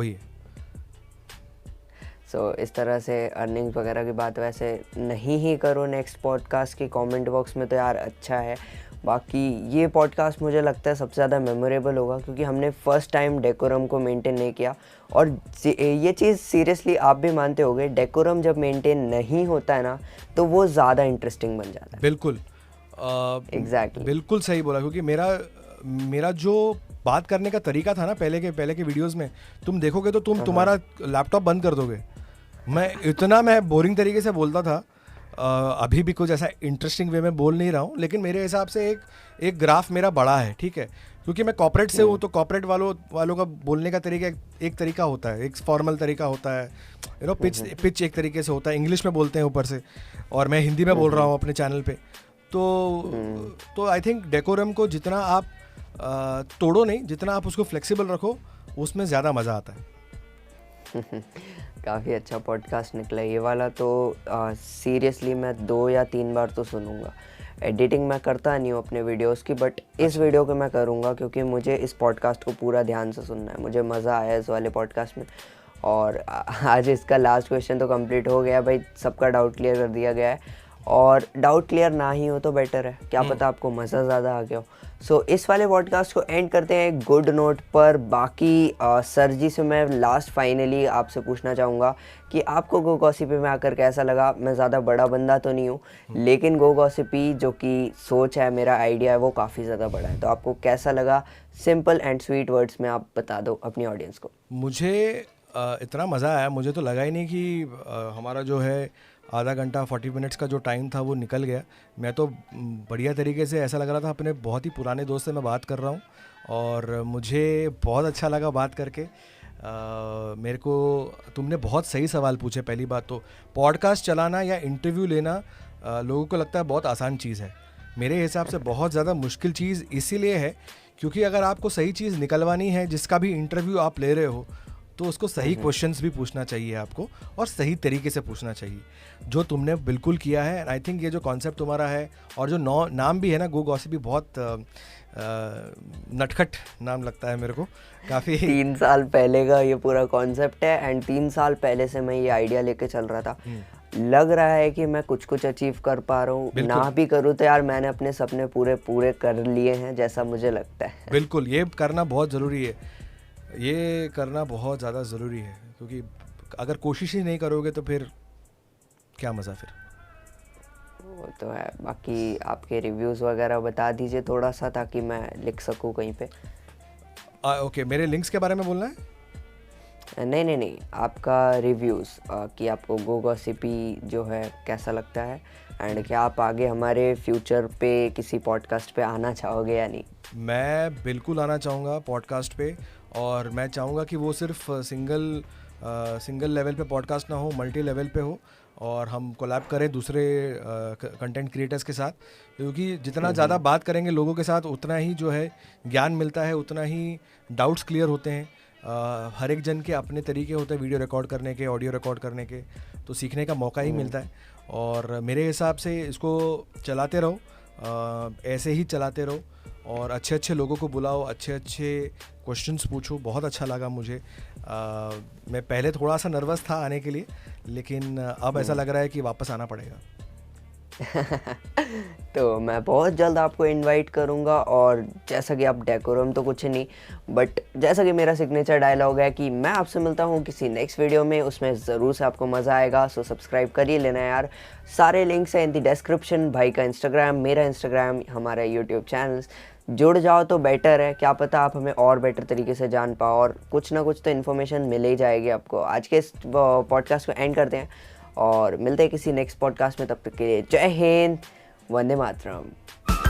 है। सो इस तरह से अर्निंग्स वगैरह की बात वैसे नहीं ही करो नेक्स्ट पॉडकास्ट की कमेंट बॉक्स में, तो यार अच्छा है। बाकी ये पॉडकास्ट मुझे लगता है सबसे ज़्यादा मेमोरेबल होगा क्योंकि हमने फर्स्ट टाइम डेकोरम को मेंटेन नहीं किया। और ये चीज़ सीरियसली आप भी मानते होगे, डेकोरम जब मेंटेन नहीं होता है ना तो वो ज़्यादा इंटरेस्टिंग बन जाता है। बिल्कुल एग्जैक्टली बिल्कुल सही बोला, क्योंकि मेरा जो बात करने का तरीका था ना पहले के वीडियोस में, तुम देखोगे तो तुम्हारा लैपटॉप बंद कर दोगे। मैं बोरिंग तरीके से बोलता था। अभी भी कुछ ऐसा इंटरेस्टिंग वे में बोल नहीं रहा हूँ, लेकिन मेरे हिसाब से एक ग्राफ मेरा बड़ा है, ठीक है, क्योंकि मैं कॉर्पोरेट से हूँ, तो कॉर्पोरेट वालों का बोलने का तरीका एक तरीका होता है, एक फॉर्मल तरीका होता है, पिच एक तरीके से होता है, इंग्लिश में बोलते हैं ऊपर से, और मैं हिंदी में बोल रहा हूँ अपने चैनल पे। तो आई थिंक डेकोरम को जितना आप तोड़ो नहीं, जितना आप उसको फ्लेक्सिबल रखो, उसमें ज़्यादा मज़ा आता है। काफ़ी अच्छा पॉडकास्ट निकला ये वाला, तो सीरियसली मैं 2 या 3 बार तो सुनूंगा। एडिटिंग मैं करता नहीं हूँ अपने वीडियोस की, बट इस वीडियो को मैं करूँगा क्योंकि मुझे इस पॉडकास्ट को पूरा ध्यान से सुनना है। मुझे मज़ा आया इस वाले पॉडकास्ट में, और आज इसका लास्ट क्वेश्चन तो कंप्लीट हो गया भाई, सबका डाउट क्लियर कर दिया गया है। और डाउट क्लियर ना ही हो तो बेटर है, क्या पता आपको मज़ा ज़्यादा आ गया हो। सो इस वाले पॉडकास्ट को एंड करते हैं एक गुड नोट पर। बाकी सर जी से मैं लास्ट फाइनली आपसे पूछना चाहूँगा कि आपको गो गॉसिपी में आकर कैसा लगा। मैं ज़्यादा बड़ा बंदा तो नहीं हूँ, लेकिन गो गॉसिपी जो कि सोच है, मेरा आइडिया है, वो काफ़ी ज़्यादा बड़ा है। तो आपको कैसा लगा, सिंपल एंड स्वीट वर्ड्स में आप बता दो अपनी ऑडियंस को। मुझे इतना मज़ा आया, मुझे तो लगा ही नहीं कि हमारा जो है आधा घंटा 40 मिनट्स का जो टाइम था वो निकल गया। मैं तो बढ़िया तरीके से, ऐसा लग रहा था अपने बहुत ही पुराने दोस्त से मैं बात कर रहा हूँ, और मुझे बहुत अच्छा लगा बात करके। मेरे को तुमने बहुत सही सवाल पूछे। पहली बात तो पॉडकास्ट चलाना या इंटरव्यू लेना लोगों को लगता है बहुत आसान चीज़ है। मेरे हिसाब से बहुत ज़्यादा मुश्किल चीज़ इसीलिए है क्योंकि अगर आपको सही चीज़ निकलवानी है, जिसका भी इंटरव्यू आप ले रहे हो, तो उसको सही क्वेश्चंस भी पूछना चाहिए आपको, और सही तरीके से पूछना चाहिए, जो तुमने बिल्कुल किया है। आई थिंक ये जो कॉन्सेप्ट तुम्हारा है, और जो नाम भी है ना, गो गॉसिपी, बहुत नटखट नाम लगता है मेरे को काफ़ी। 3 साल पहले का ये पूरा कॉन्सेप्ट है, एंड 3 साल पहले से मैं ये आइडिया लेके चल रहा था। लग रहा है कि मैं कुछ अचीव कर पा रहा हूँ, ना भी करूँ तो यार मैंने अपने सपने पूरे कर लिए हैं, जैसा मुझे लगता है। बिल्कुल, ये करना बहुत ज़रूरी है, ये करना बहुत ज़्यादा ज़रूरी है, क्योंकि अगर कोशिश ही नहीं करोगे तो फिर क्या मज़ा फिर। वो तो है। बाकी आपके रिव्यूज़ वगैरह बता दीजिए थोड़ा सा, ताकि मैं लिख सकूँ कहीं पे। ओके, मेरे लिंक्स के बारे में बोलना है? नहीं, आपका रिव्यूज़ कि आपको गो गॉसिपी जो है कैसा लगता है, एंड क्या आप आगे हमारे फ्यूचर पे किसी पॉडकास्ट पे आना चाहोगे या नहीं? मैं बिल्कुल आना चाहूँगा पॉडकास्ट पे, और मैं चाहूँगा कि वो सिर्फ सिंगल लेवल पे पॉडकास्ट ना हो, मल्टी लेवल पे हो, और हम कोलैब करें दूसरे कंटेंट क्रिएटर्स के साथ, क्योंकि जितना ज़्यादा बात करेंगे लोगों के साथ, उतना ही जो है ज्ञान मिलता है, उतना ही डाउट्स क्लियर होते हैं। हर एक जन के अपने तरीके होते हैं वीडियो रिकॉर्ड करने के, ऑडियो रिकॉर्ड करने के, तो सीखने का मौका ही मिलता है। और मेरे हिसाब से इसको चलाते रहो, ऐसे ही चलाते रहो, और अच्छे लोगों को बुलाओ, अच्छे क्वेश्चंस पूछो। बहुत अच्छा लगा मुझे। मैं पहले थोड़ा सा नर्वस था आने के लिए, लेकिन अब ऐसा लग रहा है कि वापस आना पड़ेगा। तो मैं बहुत जल्द आपको इनवाइट करूंगा, और जैसा कि आप डेकोरम तो कुछ नहीं, बट जैसा कि मेरा सिग्नेचर डायलॉग है कि मैं आपसे मिलता हूं किसी नेक्स्ट वीडियो में, उसमें ज़रूर से आपको मज़ा आएगा। सो सब्सक्राइब कर ही लेना यार। सारे लिंक्स हैं इन द डिस्क्रिप्शन, भाई का इंस्टाग्राम, मेरा इंस्टाग्राम, हमारा यूट्यूब चैनल्स। जुड़ जाओ तो बेटर है, क्या पता आप हमें और बेटर तरीके से जान पाओ, और कुछ ना कुछ तो इन्फॉर्मेशन मिल ही जाएगी आपको। आज के इस पॉडकास्ट को एंड करते हैं, और मिलते हैं किसी नेक्स्ट पॉडकास्ट में। तब तक के लिए जय हिंद, वंदे मातरम।